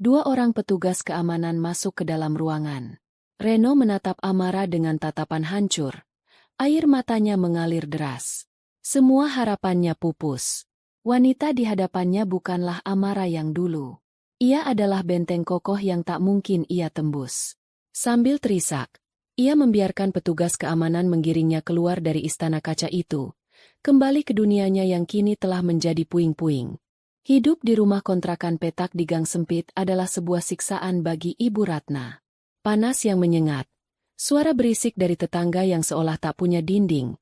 2 orang petugas keamanan masuk ke dalam ruangan. Reno menatap Amara dengan tatapan hancur. Air matanya mengalir deras. Semua harapannya pupus. Wanita di hadapannya bukanlah Amara yang dulu. Ia adalah benteng kokoh yang tak mungkin ia tembus. Sambil terisak, ia membiarkan petugas keamanan menggiringnya keluar dari istana kaca itu, kembali ke dunianya yang kini telah menjadi puing-puing. Hidup di rumah kontrakan petak di gang sempit adalah sebuah siksaan bagi Ibu Ratna. Panas yang menyengat, suara berisik dari tetangga yang seolah tak punya dinding,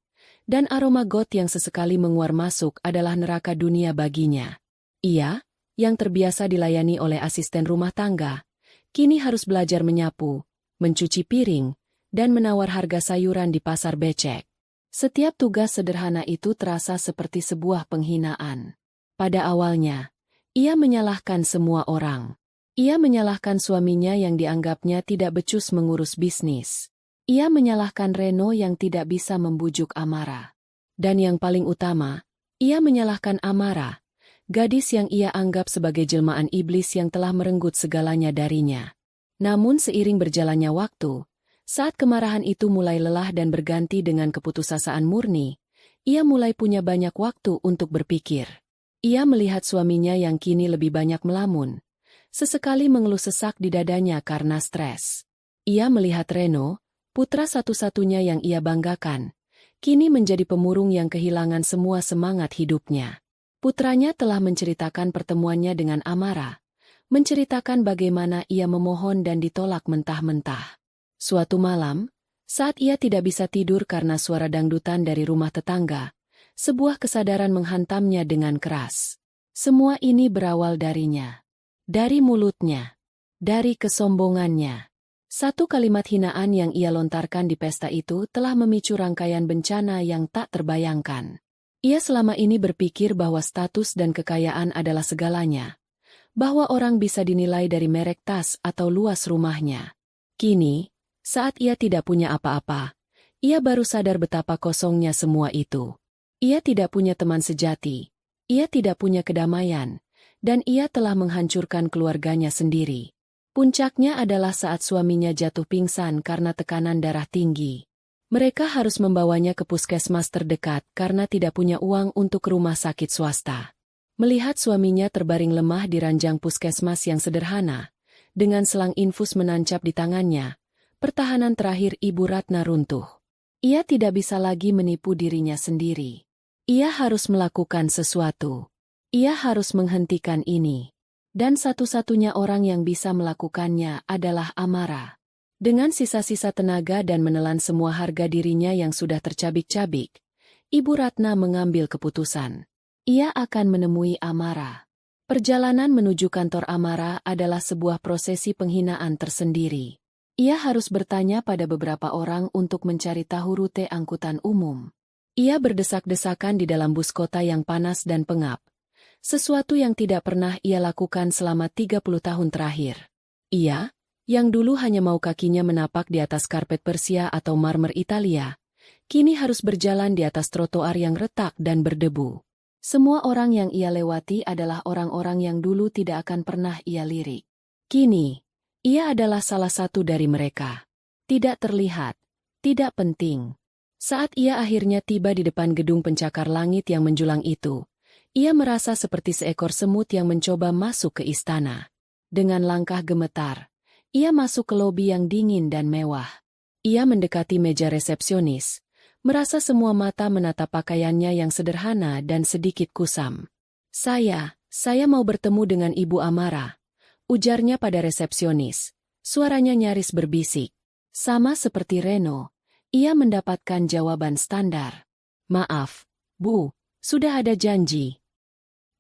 dan aroma got yang sesekali menguar masuk adalah neraka dunia baginya. Ia, yang terbiasa dilayani oleh asisten rumah tangga, kini harus belajar menyapu, mencuci piring, dan menawar harga sayuran di pasar becek. Setiap tugas sederhana itu terasa seperti sebuah penghinaan. Pada awalnya, ia menyalahkan semua orang. Ia menyalahkan suaminya yang dianggapnya tidak becus mengurus bisnis. Ia menyalahkan Reno yang tidak bisa membujuk Amara. Dan yang paling utama, ia menyalahkan Amara, gadis yang ia anggap sebagai jelmaan iblis yang telah merenggut segalanya darinya. Namun seiring berjalannya waktu, saat kemarahan itu mulai lelah dan berganti dengan keputusasaan murni, ia mulai punya banyak waktu untuk berpikir. Ia melihat suaminya yang kini lebih banyak melamun. Sesekali mengeluh sesak di dadanya karena stres. Ia melihat Reno, putra satu-satunya yang ia banggakan, kini menjadi pemurung yang kehilangan semua semangat hidupnya. Putranya telah menceritakan pertemuannya dengan Amara, menceritakan bagaimana ia memohon dan ditolak mentah-mentah. Suatu malam, saat ia tidak bisa tidur karena suara dangdutan dari rumah tetangga, sebuah kesadaran menghantamnya dengan keras. Semua ini berawal darinya. Dari mulutnya. Dari kesombongannya. Satu kalimat hinaan yang ia lontarkan di pesta itu telah memicu rangkaian bencana yang tak terbayangkan. Ia selama ini berpikir bahwa status dan kekayaan adalah segalanya. Bahwa orang bisa dinilai dari merek tas atau luas rumahnya. Kini, saat ia tidak punya apa-apa, ia baru sadar betapa kosongnya semua itu. Ia tidak punya teman sejati, ia tidak punya kedamaian, dan ia telah menghancurkan keluarganya sendiri. Puncaknya adalah saat suaminya jatuh pingsan karena tekanan darah tinggi. Mereka harus membawanya ke puskesmas terdekat karena tidak punya uang untuk rumah sakit swasta. Melihat suaminya terbaring lemah di ranjang puskesmas yang sederhana, dengan selang infus menancap di tangannya, pertahanan terakhir Ibu Ratna runtuh. Ia tidak bisa lagi menipu dirinya sendiri. Ia harus melakukan sesuatu. Ia harus menghentikan ini. Dan satu-satunya orang yang bisa melakukannya adalah Amara. Dengan sisa-sisa tenaga dan menelan semua harga dirinya yang sudah tercabik-cabik, Ibu Ratna mengambil keputusan. Ia akan menemui Amara. Perjalanan menuju kantor Amara adalah sebuah prosesi penghinaan tersendiri. Ia harus bertanya pada beberapa orang untuk mencari tahu rute angkutan umum. Ia berdesak-desakan di dalam bus kota yang panas dan pengap. Sesuatu yang tidak pernah ia lakukan selama 30 tahun terakhir. Ia, yang dulu hanya mau kakinya menapak di atas karpet Persia atau marmer Italia, kini harus berjalan di atas trotoar yang retak dan berdebu. Semua orang yang ia lewati adalah orang-orang yang dulu tidak akan pernah ia lirik. Kini, ia adalah salah satu dari mereka. Tidak terlihat, tidak penting. Saat ia akhirnya tiba di depan gedung pencakar langit yang menjulang itu, ia merasa seperti seekor semut yang mencoba masuk ke istana. Dengan langkah gemetar, ia masuk ke lobi yang dingin dan mewah. Ia mendekati meja resepsionis, merasa semua mata menatap pakaiannya yang sederhana dan sedikit kusam. Saya mau bertemu dengan Ibu Amara, ujarnya pada resepsionis. Suaranya nyaris berbisik. Sama seperti Reno, ia mendapatkan jawaban standar. Maaf, Bu, sudah ada janji.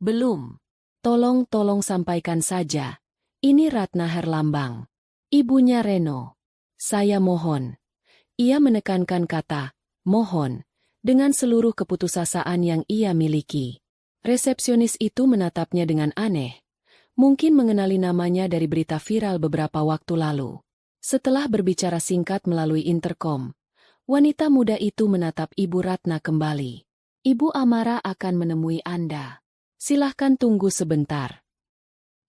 Belum. Tolong sampaikan saja. Ini Ratna Herlambang. Ibunya Reno. Saya mohon. Ia menekankan kata, mohon, dengan seluruh keputusasaan yang ia miliki. Resepsionis itu menatapnya dengan aneh. Mungkin mengenali namanya dari berita viral beberapa waktu lalu. Setelah berbicara singkat melalui interkom, wanita muda itu menatap Ibu Ratna kembali. Ibu Amara akan menemui Anda. Silahkan tunggu sebentar.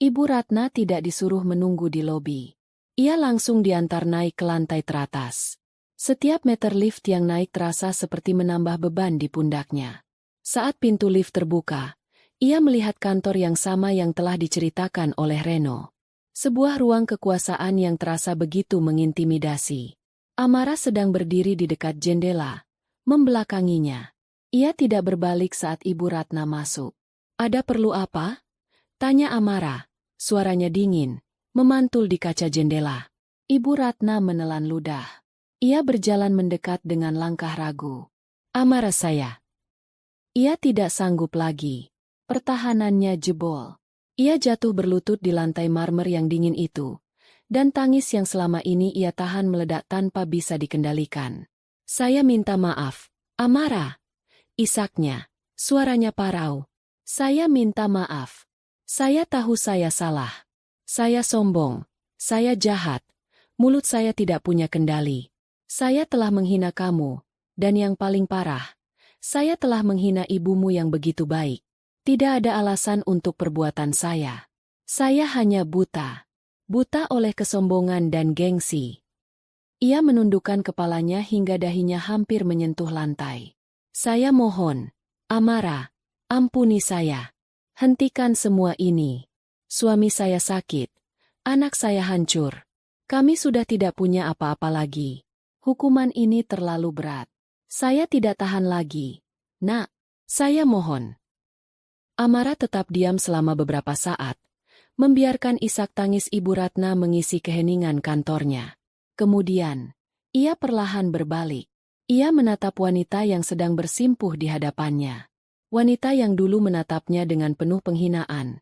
Ibu Ratna tidak disuruh menunggu di lobi. Ia langsung diantar naik ke lantai teratas. Setiap meter lift yang naik terasa seperti menambah beban di pundaknya. Saat pintu lift terbuka, ia melihat kantor yang sama yang telah diceritakan oleh Reno. Sebuah ruang kekuasaan yang terasa begitu mengintimidasi. Amara sedang berdiri di dekat jendela, membelakanginya. Ia tidak berbalik saat Ibu Ratna masuk. Ada perlu apa? Tanya Amara, suaranya dingin, memantul di kaca jendela. Ibu Ratna menelan ludah. Ia berjalan mendekat dengan langkah ragu. Amara saya. Ia tidak sanggup lagi. Pertahanannya jebol. Ia jatuh berlutut di lantai marmer yang dingin itu, dan tangis yang selama ini ia tahan meledak tanpa bisa dikendalikan. Saya minta maaf, Amara. Isaknya, suaranya parau. Saya minta maaf. Saya tahu saya salah. Saya sombong. Saya jahat. Mulut saya tidak punya kendali. Saya telah menghina kamu, dan yang paling parah, saya telah menghina ibumu yang begitu baik. Tidak ada alasan untuk perbuatan saya. Saya hanya buta. Buta oleh kesombongan dan gengsi. Ia menundukkan kepalanya hingga dahinya hampir menyentuh lantai. Saya mohon, Amara, ampuni saya. Hentikan semua ini. Suami saya sakit. Anak saya hancur. Kami sudah tidak punya apa-apa lagi. Hukuman ini terlalu berat. Saya tidak tahan lagi. Nak, saya mohon. Amara tetap diam selama beberapa saat, membiarkan isak tangis Ibu Ratna mengisi keheningan kantornya. Kemudian, ia perlahan berbalik. Ia menatap wanita yang sedang bersimpuh di hadapannya. Wanita yang dulu menatapnya dengan penuh penghinaan,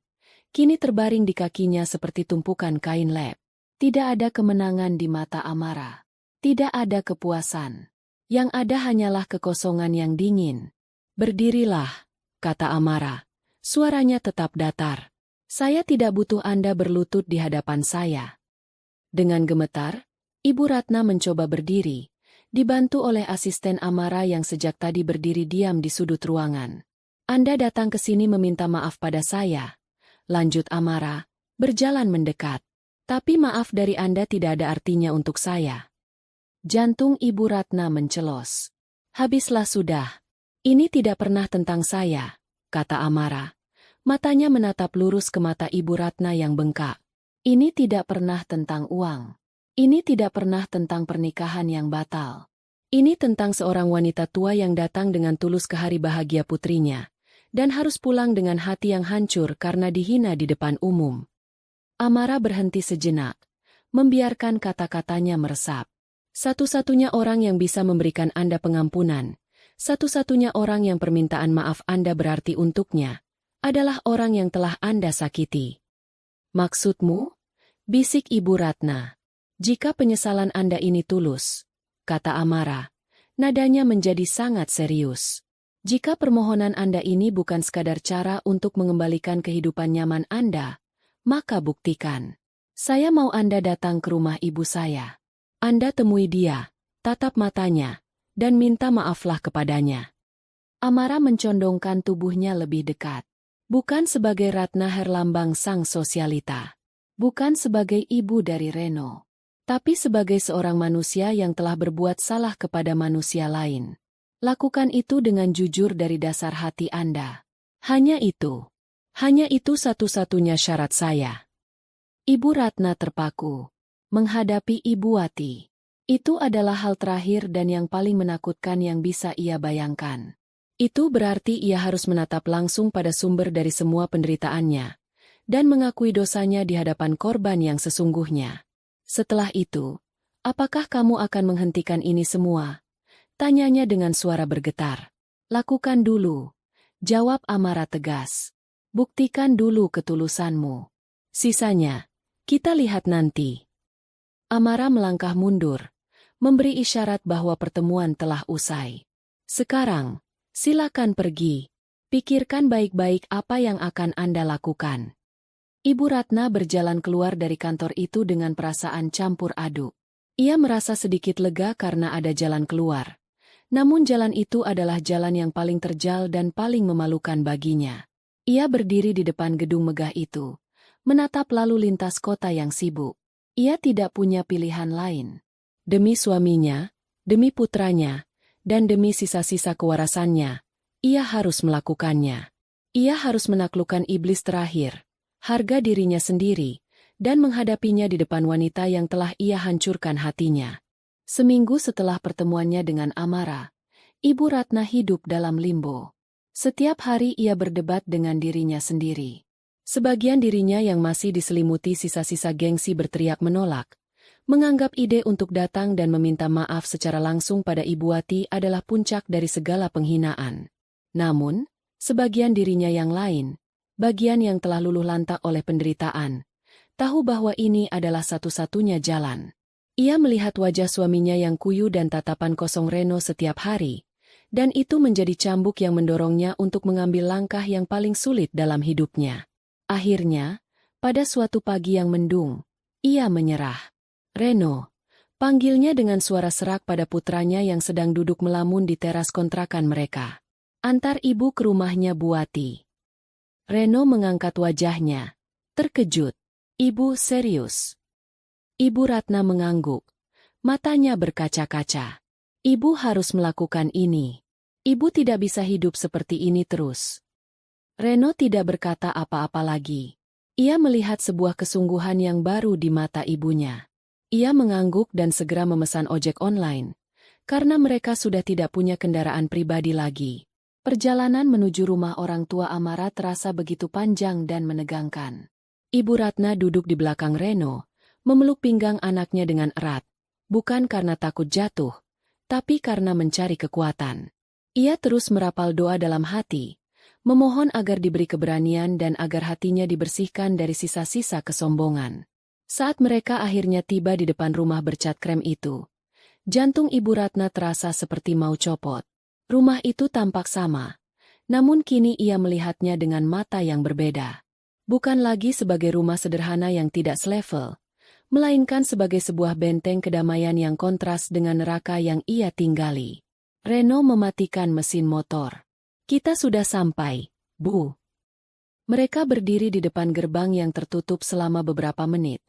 kini terbaring di kakinya seperti tumpukan kain lep. Tidak ada kemenangan di mata Amara. Tidak ada kepuasan. Yang ada hanyalah kekosongan yang dingin. Berdirilah, kata Amara. Suaranya tetap datar. Saya tidak butuh Anda berlutut di hadapan saya. Dengan gemetar, Ibu Ratna mencoba berdiri, dibantu oleh asisten Amara yang sejak tadi berdiri diam di sudut ruangan. Anda datang ke sini meminta maaf pada saya, lanjut Amara, berjalan mendekat. Tapi maaf dari Anda tidak ada artinya untuk saya. Jantung Ibu Ratna mencelos. Habislah sudah. Ini tidak pernah tentang saya, kata Amara. Matanya menatap lurus ke mata Ibu Ratna yang bengkak. Ini tidak pernah tentang uang. Ini tidak pernah tentang pernikahan yang batal. Ini tentang seorang wanita tua yang datang dengan tulus ke hari bahagia putrinya, dan harus pulang dengan hati yang hancur karena dihina di depan umum. Amara berhenti sejenak, membiarkan kata-katanya meresap. Satu-satunya orang yang bisa memberikan Anda pengampunan, satu-satunya orang yang permintaan maaf Anda berarti untuknya, adalah orang yang telah Anda sakiti. Maksudmu? Bisik Ibu Ratna. Jika penyesalan Anda ini tulus, kata Amara, nadanya menjadi sangat serius. Jika permohonan Anda ini bukan sekadar cara untuk mengembalikan kehidupan nyaman Anda, maka buktikan. Saya mau Anda datang ke rumah ibu saya. Anda temui dia, tatap matanya, dan minta maaflah kepadanya. Amara mencondongkan tubuhnya lebih dekat. Bukan sebagai Ratna Herlambang sang sosialita. Bukan sebagai ibu dari Reno. Tapi sebagai seorang manusia yang telah berbuat salah kepada manusia lain. Lakukan itu dengan jujur dari dasar hati Anda. Hanya itu. Hanya itu satu-satunya syarat saya. Ibu Ratna terpaku. Menghadapi Ibu Wati. Itu adalah hal terakhir dan yang paling menakutkan yang bisa ia bayangkan. Itu berarti ia harus menatap langsung pada sumber dari semua penderitaannya, dan mengakui dosanya di hadapan korban yang sesungguhnya. Setelah itu, apakah kamu akan menghentikan ini semua? Tanyanya dengan suara bergetar. Lakukan dulu. Jawab Amara tegas. Buktikan dulu ketulusanmu. Sisanya, kita lihat nanti. Amara melangkah mundur, memberi isyarat bahwa pertemuan telah usai. Sekarang, silakan pergi. Pikirkan baik-baik apa yang akan Anda lakukan. Ibu Ratna berjalan keluar dari kantor itu dengan perasaan campur aduk. Ia merasa sedikit lega karena ada jalan keluar. Namun jalan itu adalah jalan yang paling terjal dan paling memalukan baginya. Ia berdiri di depan gedung megah itu, menatap lalu lintas kota yang sibuk. Ia tidak punya pilihan lain. Demi suaminya, demi putranya, dan demi sisa-sisa kewarasannya, ia harus melakukannya. Ia harus menaklukkan iblis terakhir, harga dirinya sendiri, dan menghadapinya di depan wanita yang telah ia hancurkan hatinya. Seminggu setelah pertemuannya dengan Amara, Ibu Ratna hidup dalam limbo. Setiap hari ia berdebat dengan dirinya sendiri. Sebagian dirinya yang masih diselimuti sisa-sisa gengsi berteriak menolak, menganggap ide untuk datang dan meminta maaf secara langsung pada Ibu Wati adalah puncak dari segala penghinaan. Namun, sebagian dirinya yang lain, bagian yang telah luluh lantak oleh penderitaan, tahu bahwa ini adalah satu-satunya jalan. Ia melihat wajah suaminya yang kuyu dan tatapan kosong Reno setiap hari, dan itu menjadi cambuk yang mendorongnya untuk mengambil langkah yang paling sulit dalam hidupnya. Akhirnya, pada suatu pagi yang mendung, ia menyerah. Reno, panggilnya dengan suara serak pada putranya yang sedang duduk melamun di teras kontrakan mereka. Antar ibu ke rumahnya Bu Wati. Reno mengangkat wajahnya. Terkejut. Ibu serius. Ibu Ratna mengangguk. Matanya berkaca-kaca. Ibu harus melakukan ini. Ibu tidak bisa hidup seperti ini terus. Reno tidak berkata apa-apa lagi. Ia melihat sebuah kesungguhan yang baru di mata ibunya. Ia mengangguk dan segera memesan ojek online, karena mereka sudah tidak punya kendaraan pribadi lagi. Perjalanan menuju rumah orang tua Amara terasa begitu panjang dan menegangkan. Ibu Ratna duduk di belakang Reno, memeluk pinggang anaknya dengan erat, bukan karena takut jatuh, tapi karena mencari kekuatan. Ia terus merapal doa dalam hati, memohon agar diberi keberanian dan agar hatinya dibersihkan dari sisa-sisa kesombongan. Saat mereka akhirnya tiba di depan rumah bercat krem itu, jantung Ibu Ratna terasa seperti mau copot. Rumah itu tampak sama, namun kini ia melihatnya dengan mata yang berbeda. Bukan lagi sebagai rumah sederhana yang tidak selevel, melainkan sebagai sebuah benteng kedamaian yang kontras dengan neraka yang ia tinggali. Reno mematikan mesin motor. Kita sudah sampai, Bu. Mereka berdiri di depan gerbang yang tertutup selama beberapa menit,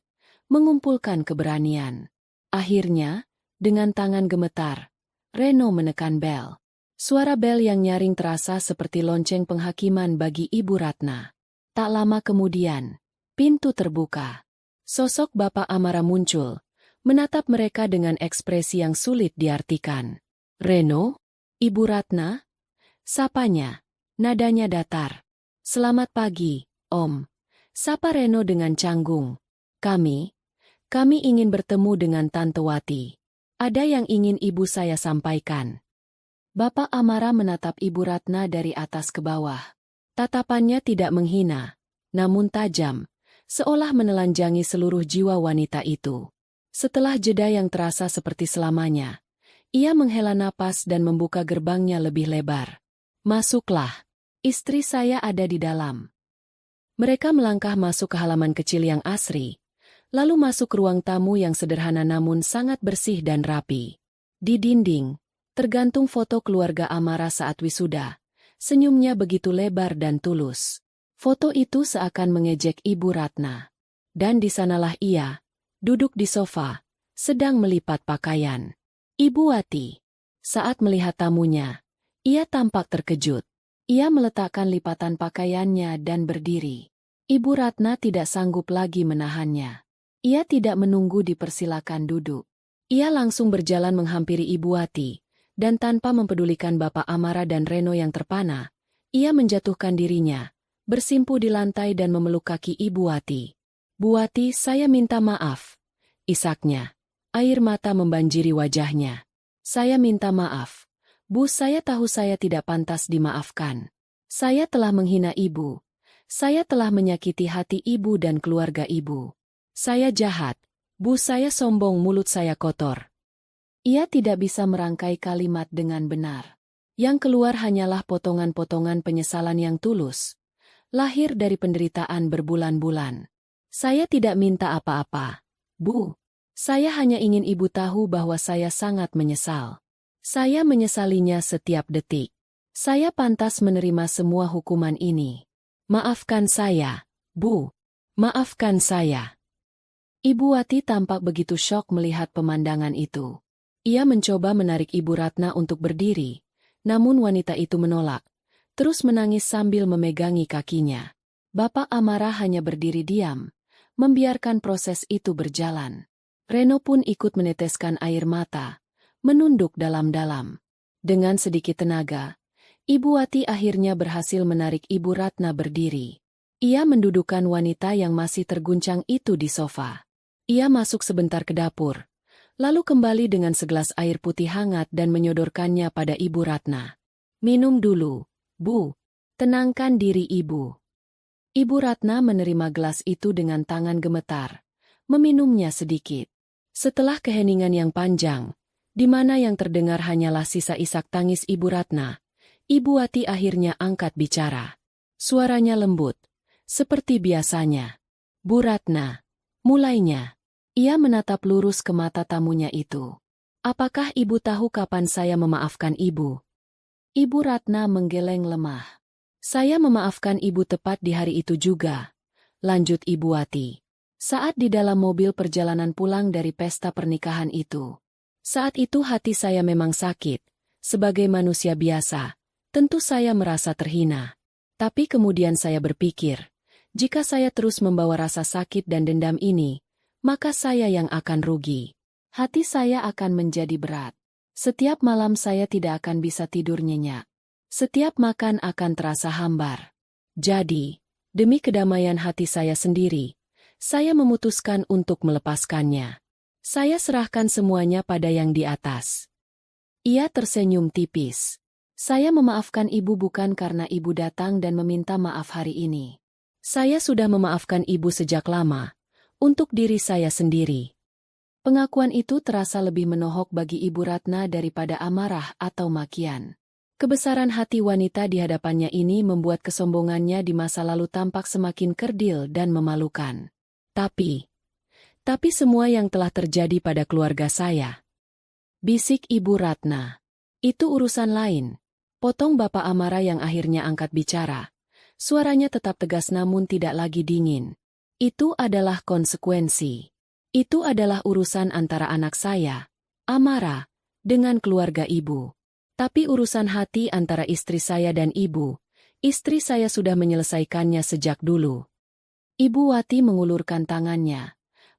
mengumpulkan keberanian. Akhirnya, dengan tangan gemetar, Reno menekan bel. Suara bel yang nyaring terasa seperti lonceng penghakiman bagi Ibu Ratna. Tak lama kemudian, pintu terbuka. Sosok Bapak Amara muncul, menatap mereka dengan ekspresi yang sulit diartikan. Reno? Ibu Ratna? Sapanya, nadanya datar. Selamat pagi, Om. Sapa Reno dengan canggung. Kami ingin bertemu dengan Tante Wati. Ada yang ingin ibu saya sampaikan. Bapak Amara menatap Ibu Ratna dari atas ke bawah. Tatapannya tidak menghina, namun tajam, seolah menelanjangi seluruh jiwa wanita itu. Setelah jeda yang terasa seperti selamanya, ia menghela napas dan membuka gerbangnya lebih lebar. Masuklah, istri saya ada di dalam. Mereka melangkah masuk ke halaman kecil yang asri, lalu masuk ke ruang tamu yang sederhana namun sangat bersih dan rapi. Di dinding, tergantung foto keluarga Amara saat wisuda. Senyumnya begitu lebar dan tulus. Foto itu seakan mengejek Ibu Ratna. Dan di sanalah ia, duduk di sofa, sedang melipat pakaian. Ibu Wati. Saat melihat tamunya, ia tampak terkejut. Ia meletakkan lipatan pakaiannya dan berdiri. Ibu Ratna tidak sanggup lagi menahannya. Ia tidak menunggu dipersilakan duduk. Ia langsung berjalan menghampiri Ibu Wati. Dan tanpa mempedulikan Bapak Amara dan Reno yang terpana, ia menjatuhkan dirinya, bersimpuh di lantai dan memeluk kaki Ibu Wati. Bu Wati, saya minta maaf. Isaknya. Air mata membanjiri wajahnya. Saya minta maaf. Bu, saya tahu saya tidak pantas dimaafkan. Saya telah menghina ibu. Saya telah menyakiti hati ibu dan keluarga ibu. Saya jahat. Bu, saya sombong, mulut saya kotor. Ia tidak bisa merangkai kalimat dengan benar. Yang keluar hanyalah potongan-potongan penyesalan yang tulus, lahir dari penderitaan berbulan-bulan. Saya tidak minta apa-apa, Bu. Saya hanya ingin ibu tahu bahwa saya sangat menyesal. Saya menyesalinya setiap detik. Saya pantas menerima semua hukuman ini. Maafkan saya, Bu. Maafkan saya. Ibu Wati tampak begitu syok melihat pemandangan itu. Ia mencoba menarik Ibu Ratna untuk berdiri, namun wanita itu menolak, terus menangis sambil memegangi kakinya. Bapak Amara hanya berdiri diam, membiarkan proses itu berjalan. Reno pun ikut meneteskan air mata, menunduk dalam-dalam. Dengan sedikit tenaga, Ibu Wati akhirnya berhasil menarik Ibu Ratna berdiri. Ia mendudukkan wanita yang masih terguncang itu di sofa. Ia masuk sebentar ke dapur, lalu kembali dengan segelas air putih hangat dan menyodorkannya pada Ibu Ratna. Minum dulu, Bu. Tenangkan diri Ibu. Ibu Ratna menerima gelas itu dengan tangan gemetar, meminumnya sedikit. Setelah keheningan yang panjang, di mana yang terdengar hanyalah sisa isak tangis Ibu Ratna, Ibu Wati akhirnya angkat bicara. Suaranya lembut, seperti biasanya. Bu Ratna, mulainya. Ia menatap lurus ke mata tamunya itu. Apakah ibu tahu kapan saya memaafkan ibu? Ibu Ratna menggeleng lemah. Saya memaafkan ibu tepat di hari itu juga, lanjut Ibu Wati. Saat di dalam mobil perjalanan pulang dari pesta pernikahan itu. Saat itu hati saya memang sakit, Sebagai manusia biasa, tentu saya merasa terhina. Tapi kemudian saya berpikir, jika saya terus membawa rasa sakit dan dendam ini, maka saya yang akan rugi. Hati saya akan menjadi berat. Setiap malam saya tidak akan bisa tidur nyenyak. Setiap makan akan terasa hambar. Jadi, demi kedamaian hati saya sendiri, saya memutuskan untuk melepaskannya. Saya serahkan semuanya pada yang di atas. Ia tersenyum tipis. Saya memaafkan ibu bukan karena ibu datang dan meminta maaf hari ini. Saya sudah memaafkan ibu sejak lama, untuk diri saya sendiri. Pengakuan itu terasa lebih menohok bagi Ibu Ratna daripada amarah atau makian. Kebesaran hati wanita di hadapannya ini membuat kesombongannya di masa lalu tampak semakin kerdil dan memalukan. Tapi semua yang telah terjadi pada keluarga saya. Bisik Ibu Ratna. Itu urusan lain. Potong Bapak Amara yang akhirnya angkat bicara. Suaranya tetap tegas namun tidak lagi dingin. Itu adalah konsekuensi. Itu adalah urusan antara anak saya, Amara, dengan keluarga ibu. Tapi urusan hati antara istri saya dan ibu, istri saya sudah menyelesaikannya sejak dulu. Ibu Wati mengulurkan tangannya,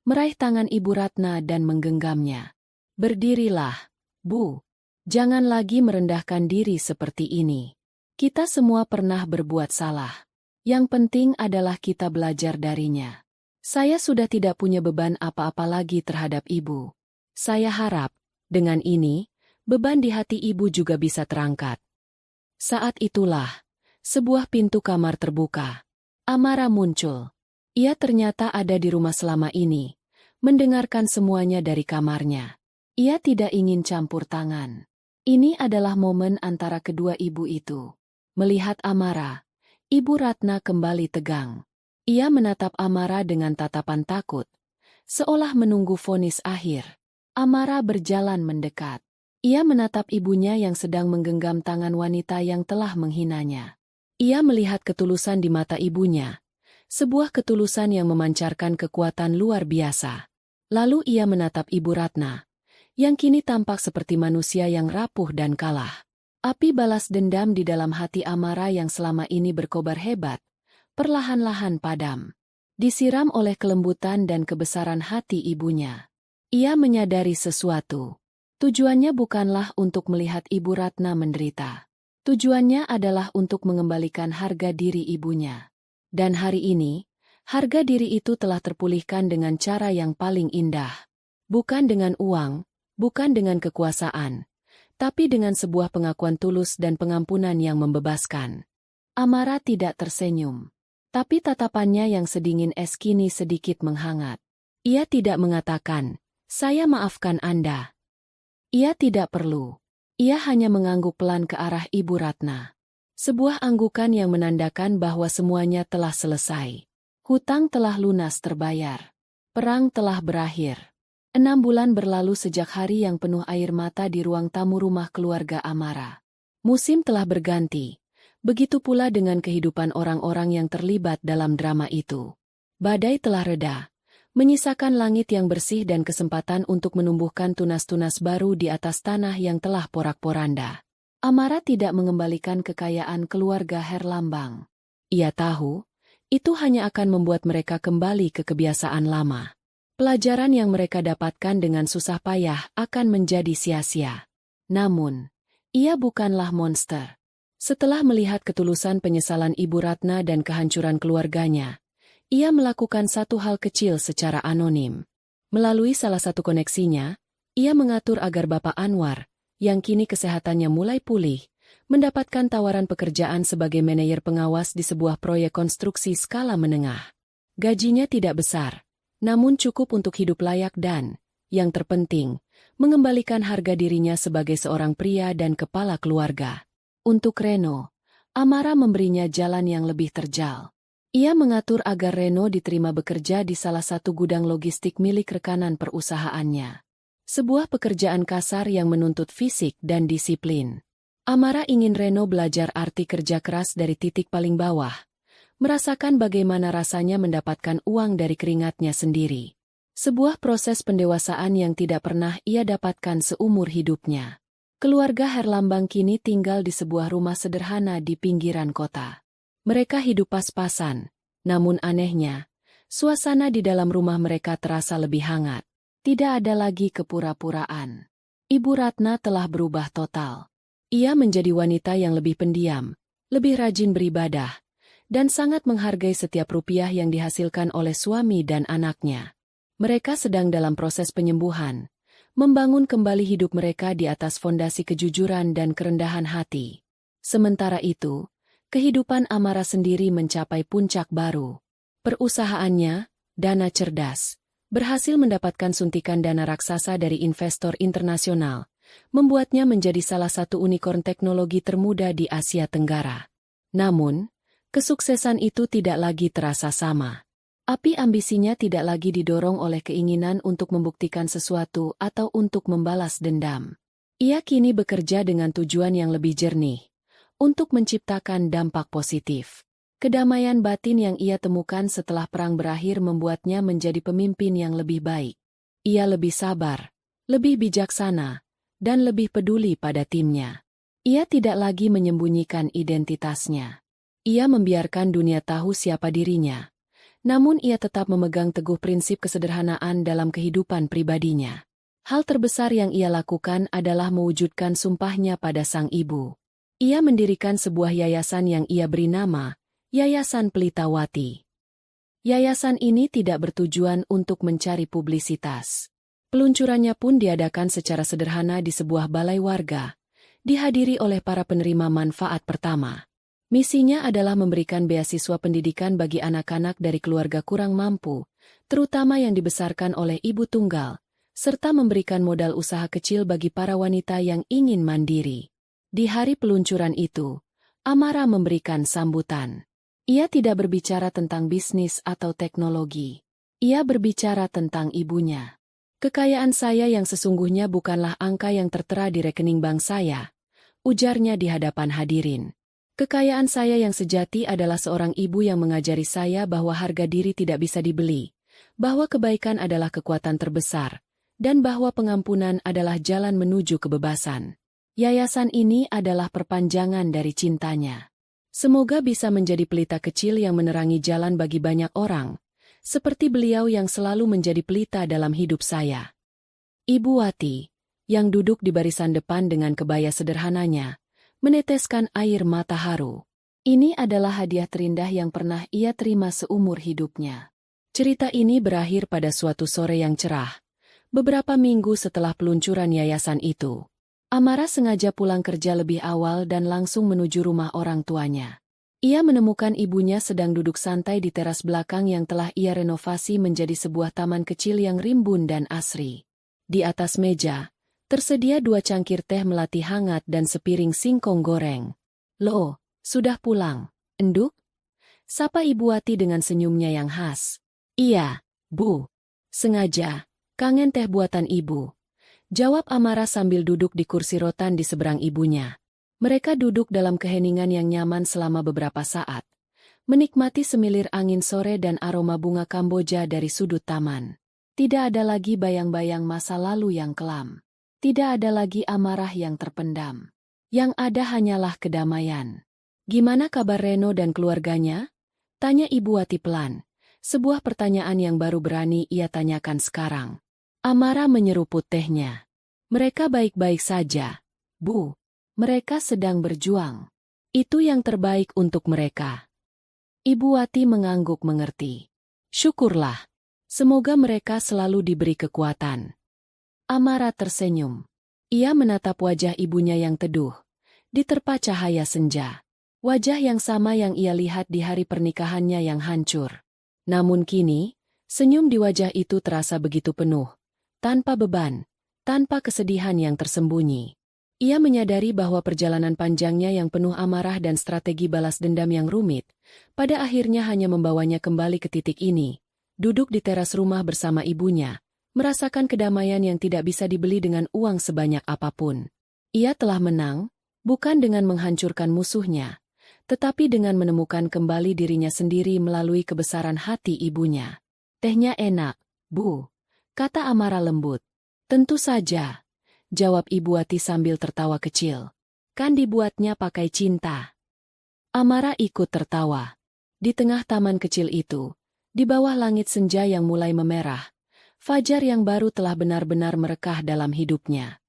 meraih tangan Ibu Ratna dan menggenggamnya. Berdirilah, Bu. Jangan lagi merendahkan diri seperti ini. Kita semua pernah berbuat salah. Yang penting adalah kita belajar darinya. Saya sudah tidak punya beban apa-apa lagi terhadap ibu. Saya harap, dengan ini, beban di hati ibu juga bisa terangkat. Saat itulah, sebuah pintu kamar terbuka. Amara muncul. Ia ternyata ada di rumah selama ini, mendengarkan semuanya dari kamarnya. Ia tidak ingin campur tangan. Ini adalah momen antara kedua ibu itu. Melihat Amara, Ibu Ratna kembali tegang. Ia menatap Amara dengan tatapan takut, seolah menunggu vonis akhir. Amara berjalan mendekat. Ia menatap ibunya yang sedang menggenggam tangan wanita yang telah menghinanya. Ia melihat ketulusan di mata ibunya, sebuah ketulusan yang memancarkan kekuatan luar biasa. Lalu ia menatap Ibu Ratna, yang kini tampak seperti manusia yang rapuh dan kalah. Api balas dendam di dalam hati Amara yang selama ini berkobar hebat, perlahan-lahan padam. Disiram oleh kelembutan dan kebesaran hati ibunya. Ia menyadari sesuatu. Tujuannya bukanlah untuk melihat Ibu Ratna menderita. Tujuannya adalah untuk mengembalikan harga diri ibunya. Dan hari ini, harga diri itu telah terpulihkan dengan cara yang paling indah. Bukan dengan uang, bukan dengan kekuasaan, tapi dengan sebuah pengakuan tulus dan pengampunan yang membebaskan. Amara tidak tersenyum. Tapi tatapannya yang sedingin es kini sedikit menghangat. Ia tidak mengatakan, "Saya maafkan Anda." Ia tidak perlu. Ia hanya mengangguk pelan ke arah Ibu Ratna. Sebuah anggukan yang menandakan bahwa semuanya telah selesai. Hutang telah lunas terbayar. Perang telah berakhir. 6 bulan berlalu sejak hari yang penuh air mata di ruang tamu rumah keluarga Amara. Musim telah berganti. Begitu pula dengan kehidupan orang-orang yang terlibat dalam drama itu. Badai telah reda, menyisakan langit yang bersih dan kesempatan untuk menumbuhkan tunas-tunas baru di atas tanah yang telah porak-poranda. Amara tidak mengembalikan kekayaan keluarga Herlambang. Ia tahu, itu hanya akan membuat mereka kembali ke kebiasaan lama. Pelajaran yang mereka dapatkan dengan susah payah akan menjadi sia-sia. Namun, ia bukanlah monster. Setelah melihat ketulusan penyesalan Ibu Ratna dan kehancuran keluarganya, ia melakukan satu hal kecil secara anonim. Melalui salah satu koneksinya, ia mengatur agar Bapak Anwar, yang kini kesehatannya mulai pulih, mendapatkan tawaran pekerjaan sebagai manajer pengawas di sebuah proyek konstruksi skala menengah. Gajinya tidak besar, namun cukup untuk hidup layak dan, yang terpenting, mengembalikan harga dirinya sebagai seorang pria dan kepala keluarga. Untuk Reno, Amara memberinya jalan yang lebih terjal. Ia mengatur agar Reno diterima bekerja di salah satu gudang logistik milik rekanan perusahaannya. Sebuah pekerjaan kasar yang menuntut fisik dan disiplin. Amara ingin Reno belajar arti kerja keras dari titik paling bawah, merasakan bagaimana rasanya mendapatkan uang dari keringatnya sendiri. Sebuah proses pendewasaan yang tidak pernah ia dapatkan seumur hidupnya. Keluarga Herlambang kini tinggal di sebuah rumah sederhana di pinggiran kota. Mereka hidup pas-pasan, namun anehnya, suasana di dalam rumah mereka terasa lebih hangat. Tidak ada lagi kepura-puraan. Ibu Ratna telah berubah total. Ia menjadi wanita yang lebih pendiam, lebih rajin beribadah, dan sangat menghargai setiap rupiah yang dihasilkan oleh suami dan anaknya. Mereka sedang dalam proses penyembuhan, membangun kembali hidup mereka di atas fondasi kejujuran dan kerendahan hati. Sementara itu, kehidupan Amara sendiri mencapai puncak baru. Perusahaannya, Dana Cerdas, berhasil mendapatkan suntikan dana raksasa dari investor internasional, membuatnya menjadi salah satu unicorn teknologi termuda di Asia Tenggara. Namun, kesuksesan itu tidak lagi terasa sama. Api ambisinya tidak lagi didorong oleh keinginan untuk membuktikan sesuatu atau untuk membalas dendam. Ia kini bekerja dengan tujuan yang lebih jernih, untuk menciptakan dampak positif. Kedamaian batin yang ia temukan setelah perang berakhir membuatnya menjadi pemimpin yang lebih baik. Ia lebih sabar, lebih bijaksana, dan lebih peduli pada timnya. Ia tidak lagi menyembunyikan identitasnya. Ia membiarkan dunia tahu siapa dirinya. Namun ia tetap memegang teguh prinsip kesederhanaan dalam kehidupan pribadinya. Hal terbesar yang ia lakukan adalah mewujudkan sumpahnya pada sang ibu. Ia mendirikan sebuah yayasan yang ia beri nama, Yayasan Pelitawati. Yayasan ini tidak bertujuan untuk mencari publisitas. Peluncurannya pun diadakan secara sederhana di sebuah balai warga, dihadiri oleh para penerima manfaat pertama. Misinya adalah memberikan beasiswa pendidikan bagi anak-anak dari keluarga kurang mampu, terutama yang dibesarkan oleh ibu tunggal, serta memberikan modal usaha kecil bagi para wanita yang ingin mandiri. Di hari peluncuran itu, Amara memberikan sambutan. Ia tidak berbicara tentang bisnis atau teknologi. Ia berbicara tentang ibunya. Kekayaan saya yang sesungguhnya bukanlah angka yang tertera di rekening bank saya, ujarnya di hadapan hadirin. Kekayaan saya yang sejati adalah seorang ibu yang mengajari saya bahwa harga diri tidak bisa dibeli, bahwa kebaikan adalah kekuatan terbesar, dan bahwa pengampunan adalah jalan menuju kebebasan. Yayasan ini adalah perpanjangan dari cintanya. Semoga bisa menjadi pelita kecil yang menerangi jalan bagi banyak orang, seperti beliau yang selalu menjadi pelita dalam hidup saya. Ibu Wati, yang duduk di barisan depan dengan kebaya sederhananya, meneteskan air mata haru. Ini adalah hadiah terindah yang pernah ia terima seumur hidupnya. Cerita ini berakhir pada suatu sore yang cerah. Beberapa minggu setelah peluncuran yayasan itu, Amara sengaja pulang kerja lebih awal dan langsung menuju rumah orang tuanya. Ia menemukan ibunya sedang duduk santai di teras belakang yang telah ia renovasi menjadi sebuah taman kecil yang rimbun dan asri. Di atas meja, tersedia 2 cangkir teh melati hangat dan sepiring singkong goreng. "Loh, sudah pulang, Enduk?" Sapa Ibu Wati dengan senyumnya yang khas. "Iya, Bu. Sengaja, kangen teh buatan Ibu," jawab Amara sambil duduk di kursi rotan di seberang ibunya. Mereka duduk dalam keheningan yang nyaman selama beberapa saat, menikmati semilir angin sore dan aroma bunga Kamboja dari sudut taman. Tidak ada lagi bayang-bayang masa lalu yang kelam. Tidak ada lagi amarah yang terpendam. Yang ada hanyalah kedamaian. "Gimana kabar Reno dan keluarganya?" tanya Ibu Wati pelan. Sebuah pertanyaan yang baru berani ia tanyakan sekarang. Amara menyeruput tehnya. "Mereka baik-baik saja, Bu. Mereka sedang berjuang. Itu yang terbaik untuk mereka." Ibu Wati mengangguk mengerti. "Syukurlah. Semoga mereka selalu diberi kekuatan." Amara tersenyum. Ia menatap wajah ibunya yang teduh, diterpa cahaya senja. Wajah yang sama yang ia lihat di hari pernikahannya yang hancur. Namun kini, senyum di wajah itu terasa begitu penuh, tanpa beban, tanpa kesedihan yang tersembunyi. Ia menyadari bahwa perjalanan panjangnya yang penuh amarah dan strategi balas dendam yang rumit, pada akhirnya hanya membawanya kembali ke titik ini, duduk di teras rumah bersama ibunya, merasakan kedamaian yang tidak bisa dibeli dengan uang sebanyak apapun. Ia telah menang, bukan dengan menghancurkan musuhnya, tetapi dengan menemukan kembali dirinya sendiri melalui kebesaran hati ibunya. "Tehnya enak, Bu," kata Amara lembut. "Tentu saja. jawab Ibu Ati sambil tertawa kecil. Kan dibuatnya pakai cinta. Amara ikut tertawa. Di tengah taman kecil itu, di bawah langit senja yang mulai memerah, fajar yang baru telah benar-benar merekah dalam hidupnya.